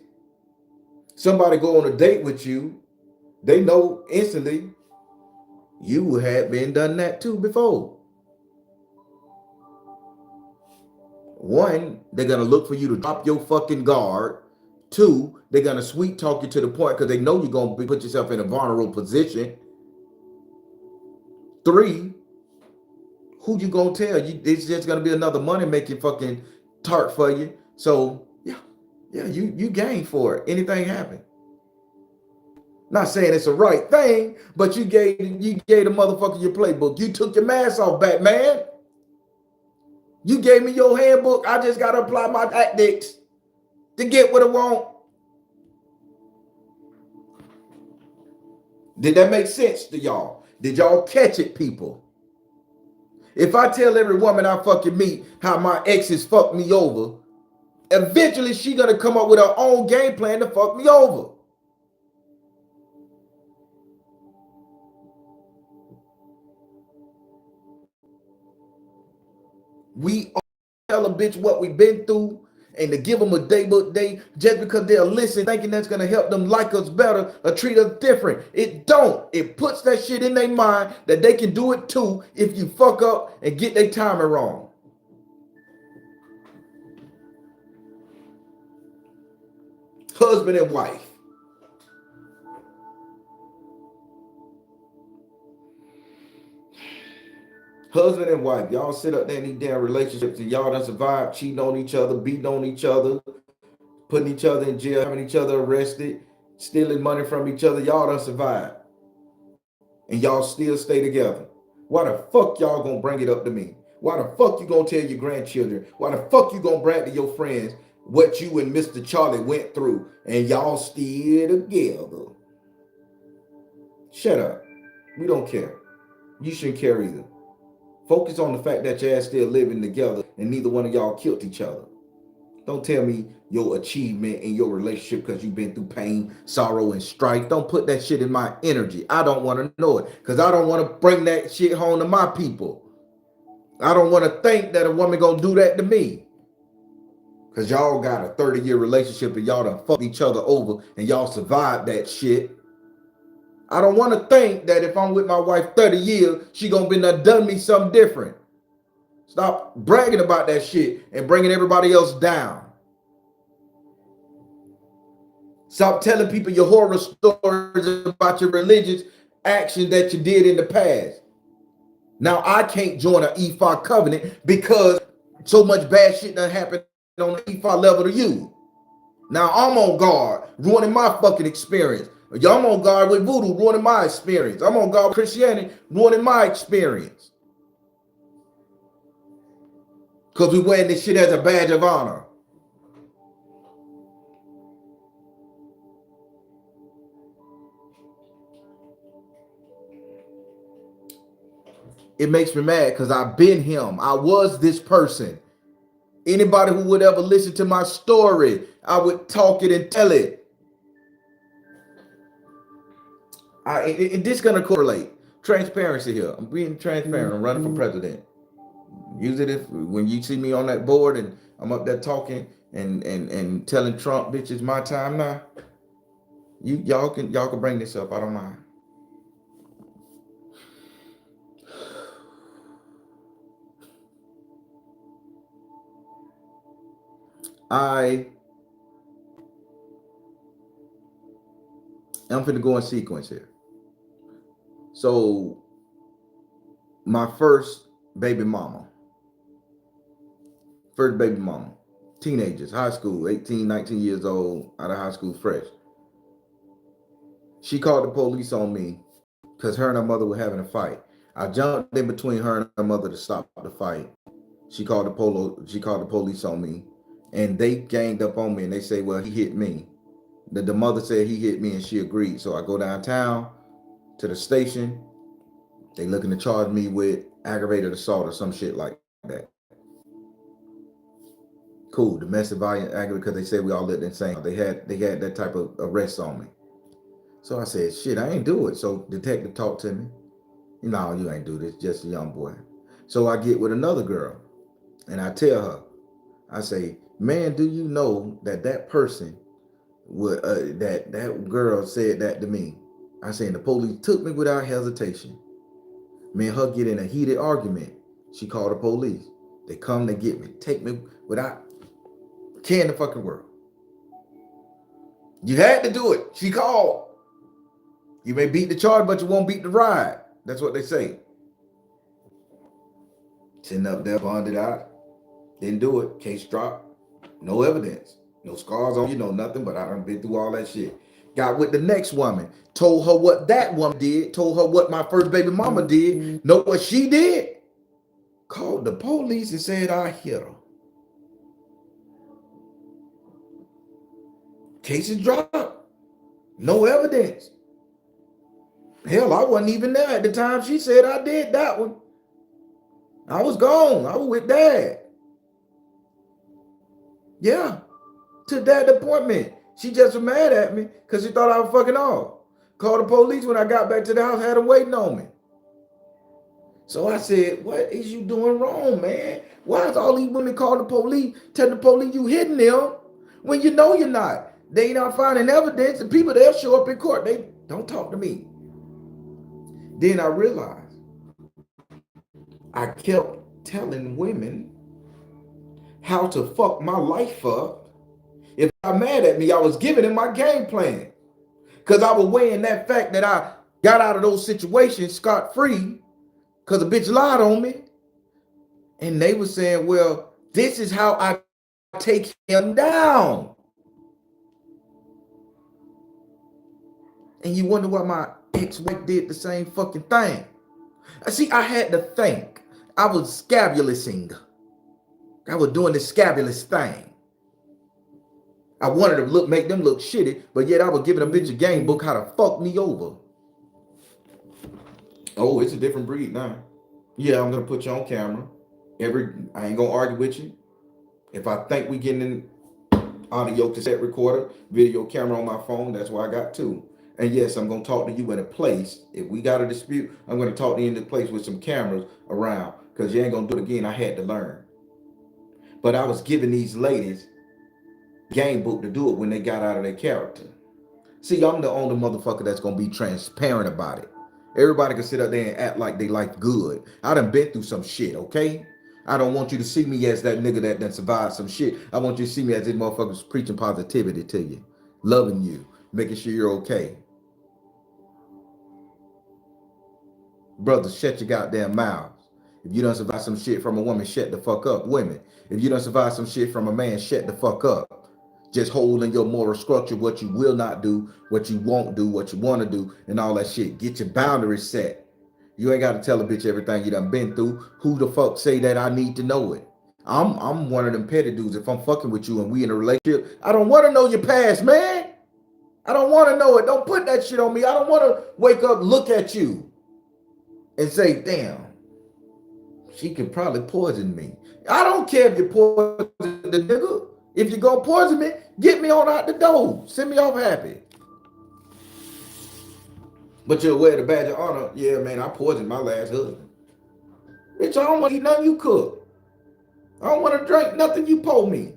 Somebody go on a date with you, they know instantly you had been done that too before. One, they're gonna look for you to drop your fucking guard. 2, they're gonna sweet talk you to the point because they know you're gonna put yourself in a vulnerable position. 3, who you gonna tell? It's just gonna be another money making fucking tart for you. So yeah, you gain for it. Anything happen. Not saying it's the right thing, but you gave the motherfucker your playbook. You took your mask off, Batman. You gave me your handbook. I just gotta apply my tactics to get what I want. Did that make sense to y'all? Did y'all catch it, people? If I tell every woman I fucking meet how my exes fucked me over, eventually she gonna come up with her own game plan to fuck me over. We tell a bitch what we've been through and to give them a day book day just because they'll listen thinking that's going to help them like us better or treat us different. It don't. It puts that shit in their mind that they can do it too if you fuck up and get their timing wrong. Husband and wife. Husband and wife, y'all sit up there in these damn relationships and y'all done survived cheating on each other, beating on each other, putting each other in jail, having each other arrested, stealing money from each other. Y'all done survived. And y'all still stay together. Why the fuck y'all gonna bring it up to me? Why the fuck you gonna tell your grandchildren? Why the fuck you gonna brag to your friends what you and Mr. Charlie went through and y'all still together? Shut up. We don't care. You shouldn't care either. Focus on the fact that y'all still living together and neither one of y'all killed each other. Don't tell me your achievement in your relationship because you've been through pain, sorrow, and strife. Don't put that shit in my energy. I don't want to know it because I don't want to bring that shit home to my people. I don't want to think that a woman gonna do that to me. Because y'all got a 30-year relationship and y'all done fucked each other over and y'all survived that shit. I don't want to think that if I'm with my wife 30 years, she gonna be done me something different. Stop bragging about that shit and bringing everybody else down. Stop telling people your horror stories about your religious action that you did in the past. Now I can't join an E5 covenant because so much bad shit done happened on the E5 level to you. Now I'm on guard, ruining my fucking experience. I'm on guard with voodoo, ruining my experience. I'm on guard with Christianity, ruining my experience. Because we wearing this shit as a badge of honor. It makes me mad because I've been him. I was this person. Anybody who would ever listen to my story, I would talk it and tell it. This gonna correlate. Transparency here. I'm being transparent. I'm running for president. Use it if when you see me on that board and I'm up there talking and telling Trump, bitch, it's my time now. Y'all can bring this up. I don't mind. I'm finna go in sequence here. So my first baby mama, teenagers, high school, 18, 19 years old, out of high school fresh. She called the police on me because her and her mother were having a fight. I jumped in between her and her mother to stop the fight. She called the police on me, and they ganged up on me and they say, well, he hit me. The mother said he hit me and she agreed. So I go downtown to the station. They looking to charge me with aggravated assault or some shit like that. Cool, domestic violence, aggravated, because they said we all lived in the same. They had that type of arrest on me. So I said, shit, I ain't do it. So detective talked to me. No, you ain't do this, just a young boy. So I get with another girl and I tell her, I say, man, do you know that person would that girl said that to me? I say, and the police took me without hesitation. Me and her get in a heated argument. She called the police. They come, they get me, take me without care in the fucking world. You had to do it. She called. You may beat the charge, but you won't beat the ride. That's what they say. Sitting up there, bonded out. Didn't do it. Case dropped. No evidence. No scars on you, no nothing, but I done been through all that shit. Got with the next woman. Told her what that woman did. Told her what my first baby mama did. Know what she did? Called the police and said I hit her. Cases dropped. No evidence. Hell, I wasn't even there at the time she said I did that one. I was gone. I was with dad. Yeah. To that appointment. She just was mad at me because she thought I was fucking off. Called the police when I got back to the house, had them waiting on me. So I said, what is you doing wrong, man? Why is all these women calling the police, telling the police you hitting them when you know you're not? They not finding evidence, and people, they'll show up in court. They don't talk to me. Then I realized I kept telling women how to fuck my life up. If I'm mad at me, I was giving them my game plan. Because I was weighing that fact that I got out of those situations scot-free because a bitch lied on me. And they were saying, well, this is how I take him down. And you wonder why my ex-wife did the same fucking thing. See, I had to think. I was scabulousing. I was doing the scabulous thing. I wanted to make them look shitty, but yet I was giving a bitch a game book how to fuck me over. Oh, it's a different breed now. Yeah, I'm gonna put you on camera. I ain't gonna argue with you. If I think we getting in audio cassette recorder, video camera on my phone, that's why I got two. And yes, I'm gonna talk to you in a place. If we got a dispute, I'm gonna talk to you in a place with some cameras around, because you ain't gonna do it again. I had to learn. But I was giving these ladies game book to do it when they got out of their character. See, I'm the only motherfucker that's gonna be transparent about it. Everybody can sit up there and act like they life good. I done been through some shit, okay? I don't want you to see me as that nigga that done survived some shit. I want you to see me as this motherfucker's preaching positivity to you, loving you, making sure you're okay. Brothers, shut your goddamn mouths. If you done survive some shit from a woman, shut the fuck up. Women, if you done survive some shit from a man, shut the fuck up. Just hold in your moral structure what you will not do, what you won't do, what you want to do, and all that shit. Get your boundaries set. You ain't got to tell a bitch everything you done been through. Who the fuck say that I need to know it? I'm one of them petty dudes. If I'm fucking with you and we in a relationship, I don't want to know your past, man. I don't want to know it. Don't put that shit on me. I don't want to wake up, look at you, and say, damn, she could probably poison me. I don't care if you poison the nigga. If you gonna poison me, get me on out the door. Send me off happy. But you'll wear the badge of honor. Yeah, man, I poisoned my last husband. Bitch, I don't want to eat nothing you cook. I don't want to drink nothing you pour me.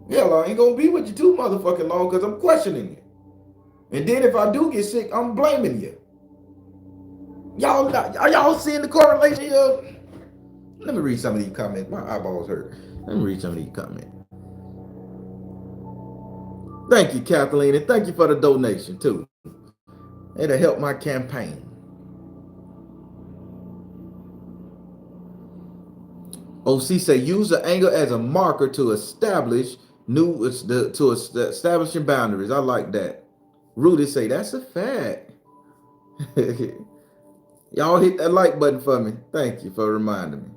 Hell, I ain't gonna be with you too motherfucking long because I'm questioning you. And then if I do get sick, I'm blaming you. Y'all seeing the correlation here? Let me read some of these comments. My eyeballs hurt. Let me read some of these comments. Thank you, Kathleen, and thank you for the donation too. It'll help my campaign. OC say use the anger as a marker to establish establishing boundaries. I like that. Rudy say that's a fact. Y'all hit that like button for me. Thank you for reminding me.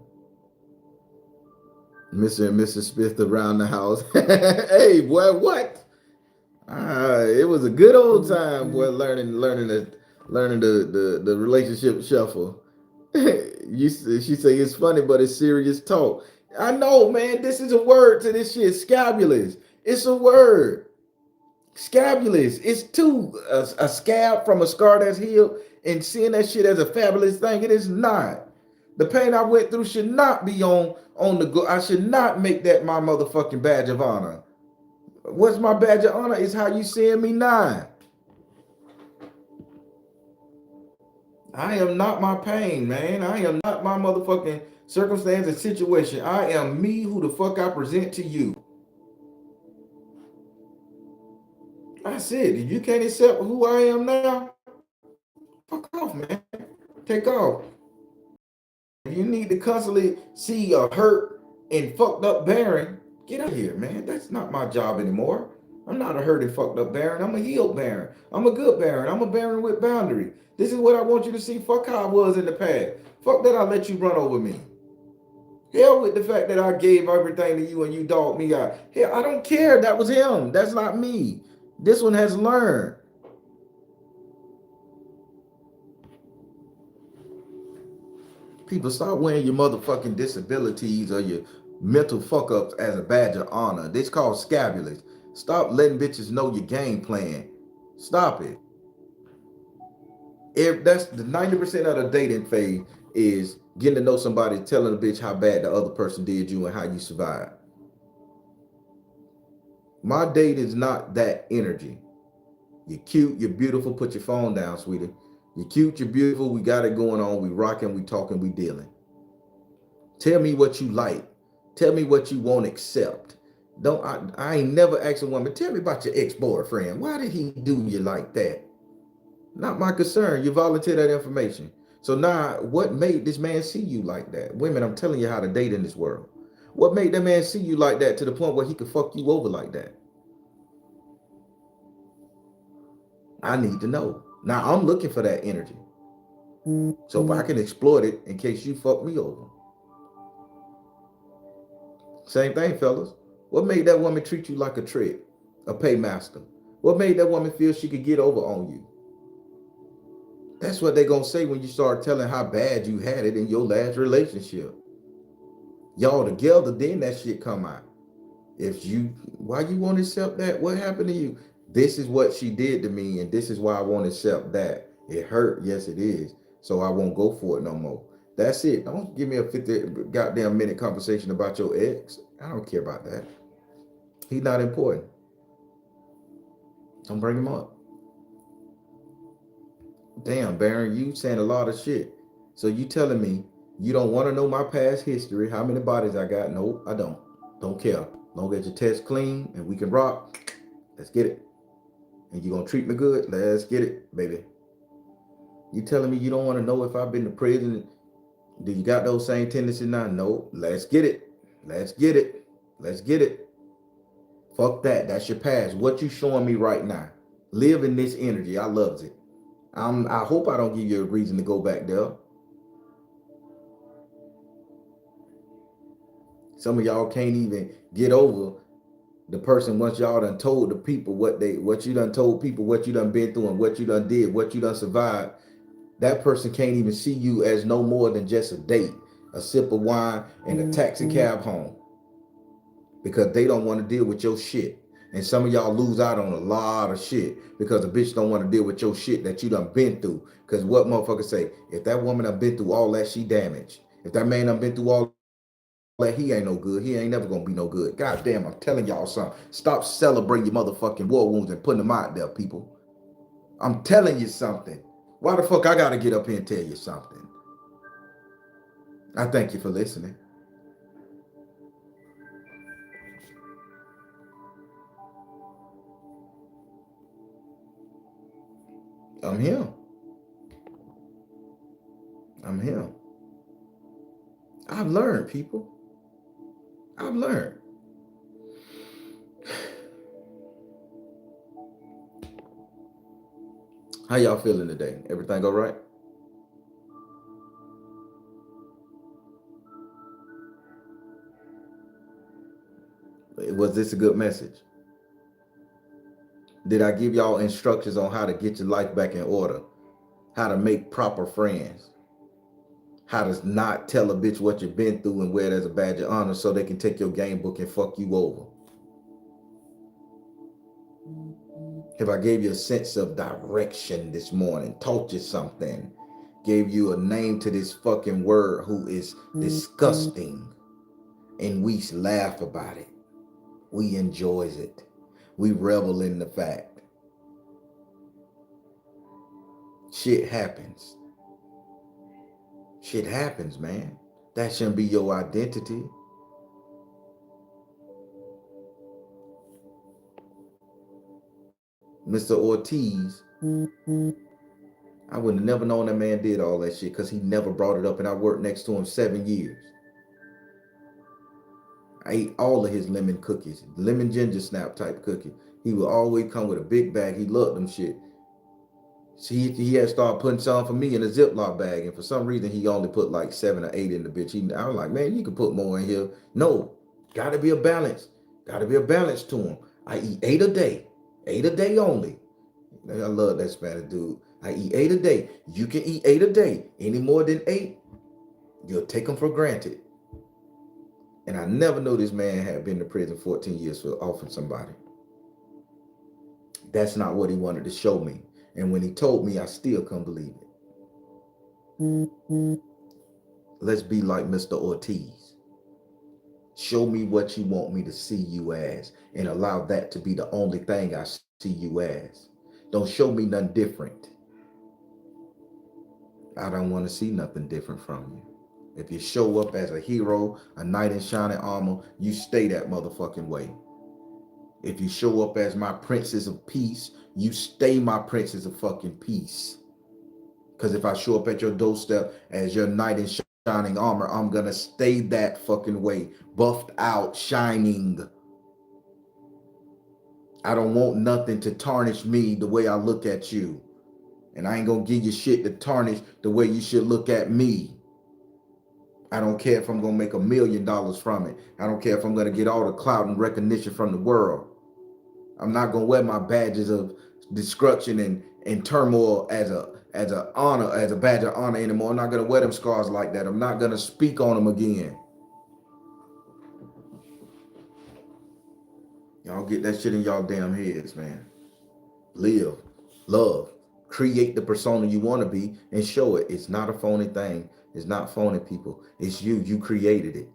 Mr. and Mrs. Smith around the house. Hey, boy, what? It was a good old time, boy, learning the relationship shuffle. She say it's funny, but it's serious talk. I know, man. This is a word to this shit. Scabulous. It's a word. Scabulous. It's a scab from a scar that's healed, and seeing that shit as a fabulous thing. It is not. The pain I went through should not be on the go. I should not make that my motherfucking badge of honor. What's my badge of honor is how you seeing me now. I am not my pain, man. I am not my motherfucking circumstance and situation. I am me who the fuck I present to you. That's it. If you can't accept who I am now, fuck off, man. Take off. If you need to constantly see a hurt and fucked up Baron, get out of here, man. That's not my job anymore. I'm not a hurt and fucked up Baron. I'm a healed Baron. I'm a good Baron. I'm a Baron with boundary. This is what I want you to see. Fuck how I was in the past. Fuck that I let you run over me. Hell with the fact that I gave everything to you and you dogged me out. Hell, I don't care. That was him. That's not me. This one has learned. People, stop wearing your motherfucking disabilities or your mental fuck ups as a badge of honor. This called Scabilous. Stop letting bitches know your game plan. Stop it. If that's the 90% of the dating phase is getting to know somebody, telling a bitch how bad the other person did you and how you survived. My date is not that energy. You're cute, you're beautiful, put your phone down, sweetie. You're cute, you're beautiful, we got it going on, we rocking, we talking, we dealing. Tell me what you like. Tell me what you won't accept. Don't I ain't never asked a woman, tell me about your ex-boyfriend. Why did he do you like that? Not my concern. You volunteer that information. So now what made this man see you like that? Women, I'm telling you how to date in this world. What made that man see you like that to the point where he could fuck you over like that? I need to know. Now I'm looking for that energy. So if I can exploit it in case you fuck me over. Same thing, fellas. What made that woman treat you like a trick, a paymaster? What made that woman feel she could get over on you? That's what they're gonna say when you start telling how bad you had it in your last relationship. Y'all together, then that shit come out. If you, why you want to accept that? What happened to you? This is what she did to me, and this is why I won't accept that. It hurt, yes it is. So I won't go for it no more. That's it. Don't give me a 50 goddamn minute conversation about your ex. I don't care about that. He's not important. Don't bring him up. Damn, Baron, you saying a lot of shit. So you telling me you don't want to know my past history, how many bodies I got? Nope, I don't. Don't care. Long as your test clean and we can rock, let's get it. And you gonna treat me good? Let's get it, baby. You telling me you don't want to know if I've been to prison? Do you got those same tendencies now? No. Let's get it. Let's get it. Let's get it. Fuck that. That's your past. What you showing me right now? Live in this energy. I loves it. I hope I don't give you a reason to go back there. Some of y'all can't even get over the person once y'all done told the people what you done told people, what you done been through and what you done did, what you done survived. That person can't even see you as no more than just a date, a sip of wine, and a taxi cab home because they don't want to deal with your shit. And some of y'all lose out on a lot of shit because a bitch don't want to deal with your shit that you done been through. Because what motherfuckers say, if that woman done been through all that, she damaged. If that man done been through all that, he ain't no good. He ain't never gonna be no good. God damn, I'm telling y'all something. Stop celebrating your motherfucking war wounds and putting them out there, people. I'm telling you something. Why the fuck I gotta get up here and tell you something? I thank you for listening. I'm here. I'm here. I've learned, people. I've learned. How y'all feeling today? Everything all right? Was this a good message? Did I give y'all instructions on how to get your life back in order? How to make proper friends? How to not tell a bitch what you've been through and wear it as a badge of honor so they can take your game book and fuck you over? If I gave you a sense of direction this morning, taught you something, gave you a name to this fucking word who is disgusting, and we laugh about it. We enjoys it. We revel in the fact. Shit happens. Shit happens, man. That shouldn't be your identity. Mr. Ortiz, I would have never known that man did all that shit because he never brought it up, and I worked next to him 7 years. I ate all of his lemon cookies, lemon ginger snap type cookie. He would always come with a big bag. He loved them shit. See, he had started putting some for me in a Ziploc bag, and for some reason he only put like 7 or 8 in the bitch. I was like, man, you can put more in here. No, gotta be a balance. Gotta be a balance to him. I eat 8 a day, 8 a day only. I love that Spanish dude. I eat 8 a day. You can eat 8 a day. Any more than 8, you'll take them for granted. And I never knew this man had been to prison 14 years for offing somebody. That's not what he wanted to show me. And when he told me, I still couldn't believe it. Let's be like Mr. Ortiz. Show me what you want me to see you as, and allow that to be the only thing I see you as. Don't show me nothing different. I don't want to see nothing different from you. If you show up as a hero, a knight in shining armor, you stay that motherfucking way. If you show up as my princess of peace, you stay my princess of fucking peace. Because if I show up at your doorstep as your knight in shining armor, I'm going to stay that fucking way. Buffed out, shining. I don't want nothing to tarnish me the way I look at you. And I ain't going to give you shit to tarnish the way you should look at me. I don't care if I'm going to make $1 million from it. I don't care if I'm going to get all the clout and recognition from the world. I'm not going to wear my badges of destruction and turmoil as a honor, as a badge of honor anymore. I'm not going to wear them scars like that. I'm not going to speak on them again. Y'all get that shit in y'all damn heads, man. Live, love, create the persona you want to be and show it. It's not a phony thing. It's not phony, people. It's you. You created it.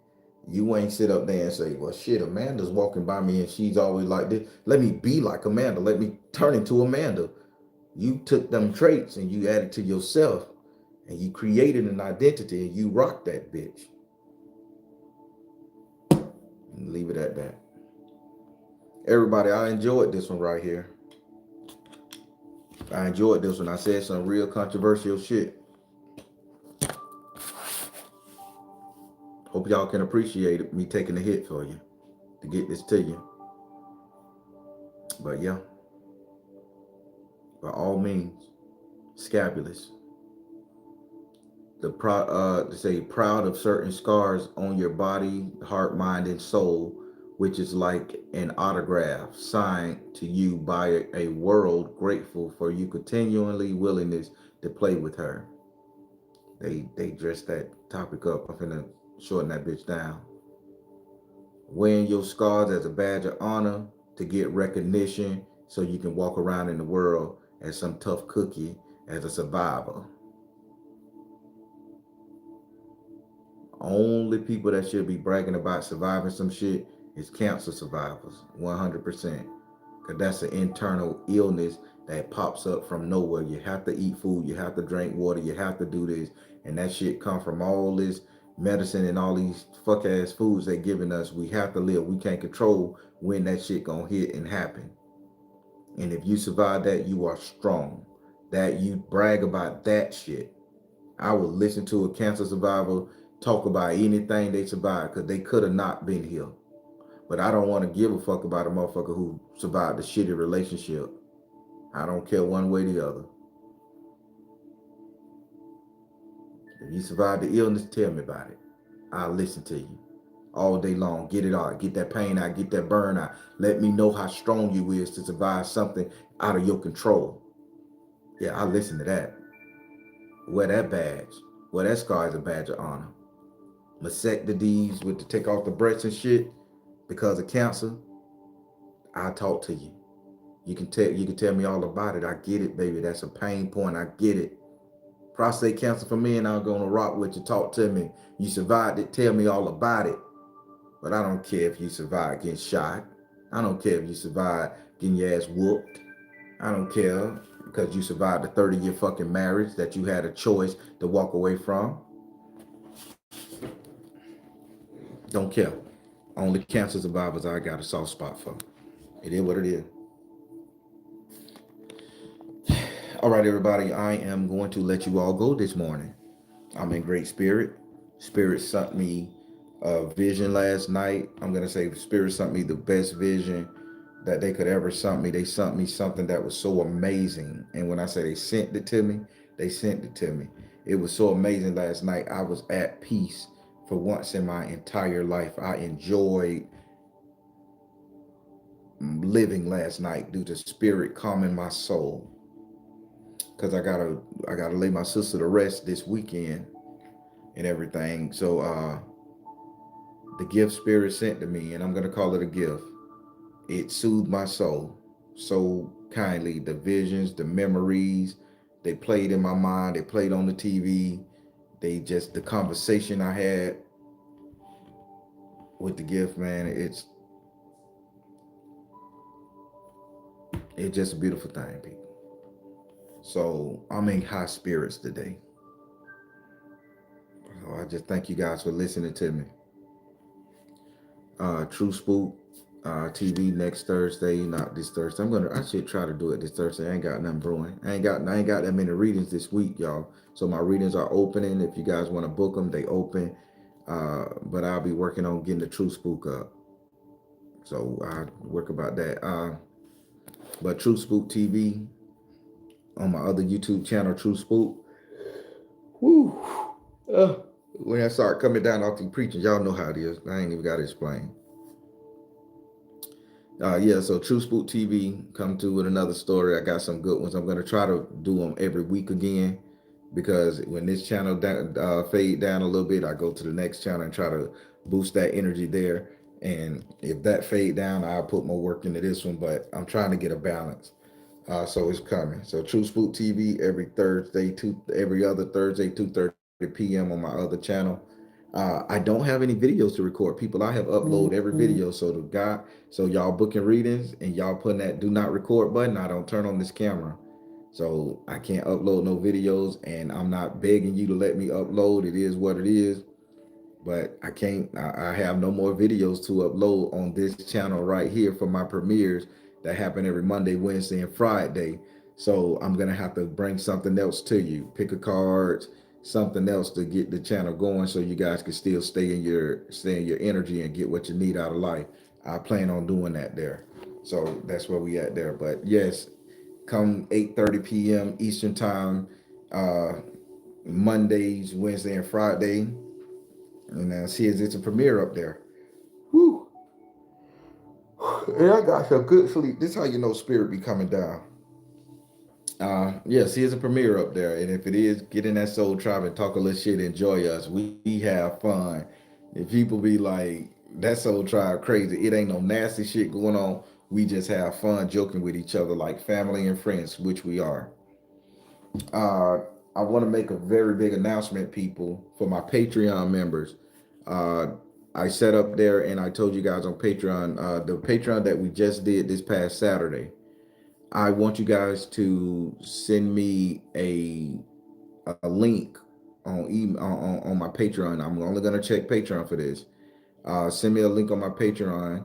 You ain't sit up there and say, well, shit, Amanda's walking by me and she's always like this. Let me be like Amanda. Let me turn into Amanda. You took them traits and you added to yourself and you created an identity and you rock that bitch. And leave it at that. Everybody, I enjoyed this one right here. I enjoyed this one. I said some real controversial shit. Hope y'all can appreciate me taking the hit for you to get this to you. But yeah, by all means, Scabulous. Proud of certain scars on your body, heart, mind, and soul, which is like an autograph signed to you by a world grateful for you continually willingness to play with her. They dressed that topic up. I'm finna shorten that bitch down. Wearing your scars as a badge of honor to get recognition so you can walk around in the world as some tough cookie, as a survivor. Only people that should be bragging about surviving some shit is cancer survivors, 100%. Because that's an internal illness that pops up from nowhere. You have to eat food, you have to drink water, you have to do this. And that shit come from all this medicine and all these fuck ass foods they giving us. We have to live. We can't control when that shit gonna hit and happen. And if you survive that, you are strong. That you brag about that shit. I would listen to a cancer survivor talk about anything they survived because they could have not been here. But I don't want to give a fuck about a motherfucker who survived a shitty relationship. I don't care one way or the other. If you survived the illness, tell me about it. I'll listen to you all day long. Get it out. Get that pain out. Get that burn out. Let me know how strong you is to survive something out of your control. Yeah, I'll listen to that. Wear that badge. Wear that scar as a badge of honor. Mastectomies with to take off the breasts and shit because of cancer. I'll talk to you. You can tell me all about it. I get it, baby. That's a pain point. I get it. Prostate cancer for me, and I'm gonna rock with you. Talk to me. You survived it. Tell me all about it. But I don't care if you survived getting shot. I don't care if you survived getting your ass whooped. I don't care because you survived a 30-year fucking marriage that you had a choice to walk away from. Don't care. Only cancer survivors I got a soft spot for. It is what it is. All right, everybody, I am going to let you all go this morning. I'm in great spirit. Spirit sent me a vision last night. I'm going to say Spirit sent me the best vision that they could ever sent me. They sent me something that was so amazing. And when I say they sent it to me, they sent it to me. It was so amazing last night. I was at peace for once in my entire life. I enjoyed living last night due to Spirit calming my soul. Cause I gotta lay my sister to rest this weekend and everything. So the gift Spirit sent to me, and I'm gonna call it a gift. It soothed my soul so kindly. The visions, the memories, they played in my mind. They played on the TV. They just the conversation I had with the gift, man. It's just a beautiful thing, people. So I'm in high spirits today. So I just thank you guys for listening to me. True Spook TV next Thursday, not this Thursday. I should try to do it this Thursday. I ain't got nothing brewing. I ain't got that many readings this week, y'all. So my readings are opening. If you guys want to book them, they open. But I'll be working on getting the True Spook up. So I work about that. But True Spook TV on my other YouTube channel, True Spook. Woo. When I start coming down off the preaching, y'all know how it is. I ain't even got to explain. Yeah, so True Spook TV come to with another story. I got some good ones. I'm gonna try to do them every week again, because when this channel fade down a little bit, I go to the next channel and try to boost that energy there. And if that fade down, I'll put more work into this one. But I'm trying to get a balance. So it's coming. So True Spook TV every other Thursday, 2:30 p.m. on my other channel. I don't have any videos to record. People, I have uploaded every video. So y'all booking readings and y'all putting that do not record button, I don't turn on this camera. So I can't upload no videos, and I'm not begging you to let me upload. It is what it is. But I can't, I have no more videos to upload on this channel right here for my premieres that happen every Monday, Wednesday, and Friday. So I'm gonna have to bring something else to you. Pick a card, something else to get the channel going, so you guys can still stay in your energy and get what you need out of life. I plan on doing that there. So that's where we at there. But yes, come 8:30 p.m. Eastern time, uh, Mondays, Wednesday, and Friday. And see, it's a premiere up there. Whew. And I got some good sleep. This is how you know Spirit be coming down. Yeah, see, it's a premiere up there. And if it is, get in that soul tribe and talk a little shit, enjoy us. We have fun. If people be like, that soul tribe crazy, it ain't no nasty shit going on. We just have fun joking with each other like family and friends, which we are. Uh, I want to make a very big announcement, people, for my Patreon members. Uh, I set up there and I told you guys on Patreon, the Patreon that we just did this past Saturday. I want you guys to send me a link on email on my Patreon. I'm only gonna check Patreon for this. Send me a link on my Patreon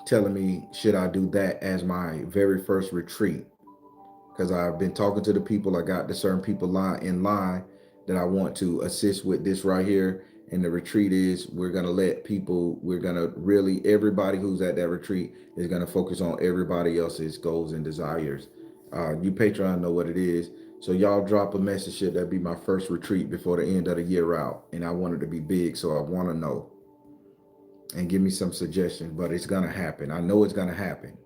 telling me should I do that as my very first retreat, because I've been talking to the people. I got the certain people in line that I want to assist with this right here. And the retreat is, we're gonna let people, we're gonna really, everybody who's at that retreat is gonna focus on everybody else's goals and desires. You Patreon know what it is. So y'all drop a message here. That'd be my first retreat before the end of the year out. And I want it to be big, so I wanna know. And give me some suggestions, but it's gonna happen. I know it's gonna happen,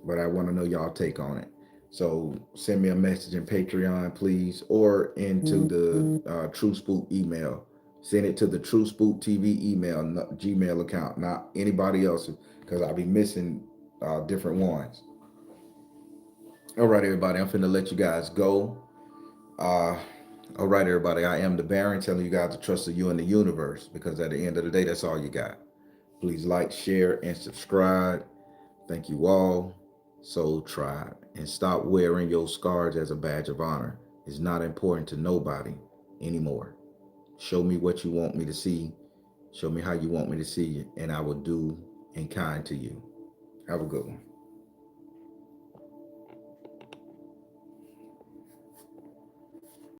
but I want to know y'all take on it. So send me a message in Patreon, please, or into the True Spook email. Send it to the True Spook TV email, Gmail account, not anybody else's, because I'll be missing different ones. All right, everybody, I'm finna let you guys go. Uh, all right, everybody, I am the Baron, telling you guys to trust you in the universe, because at the end of the day, that's all you got. Please like, share, and subscribe. Thank you all. Soul Tribe. And stop wearing your scars as a badge of honor. It's not important to nobody anymore. Show me what you want me to see. Show me how you want me to see you, and I will do in kind to you. Have a good one.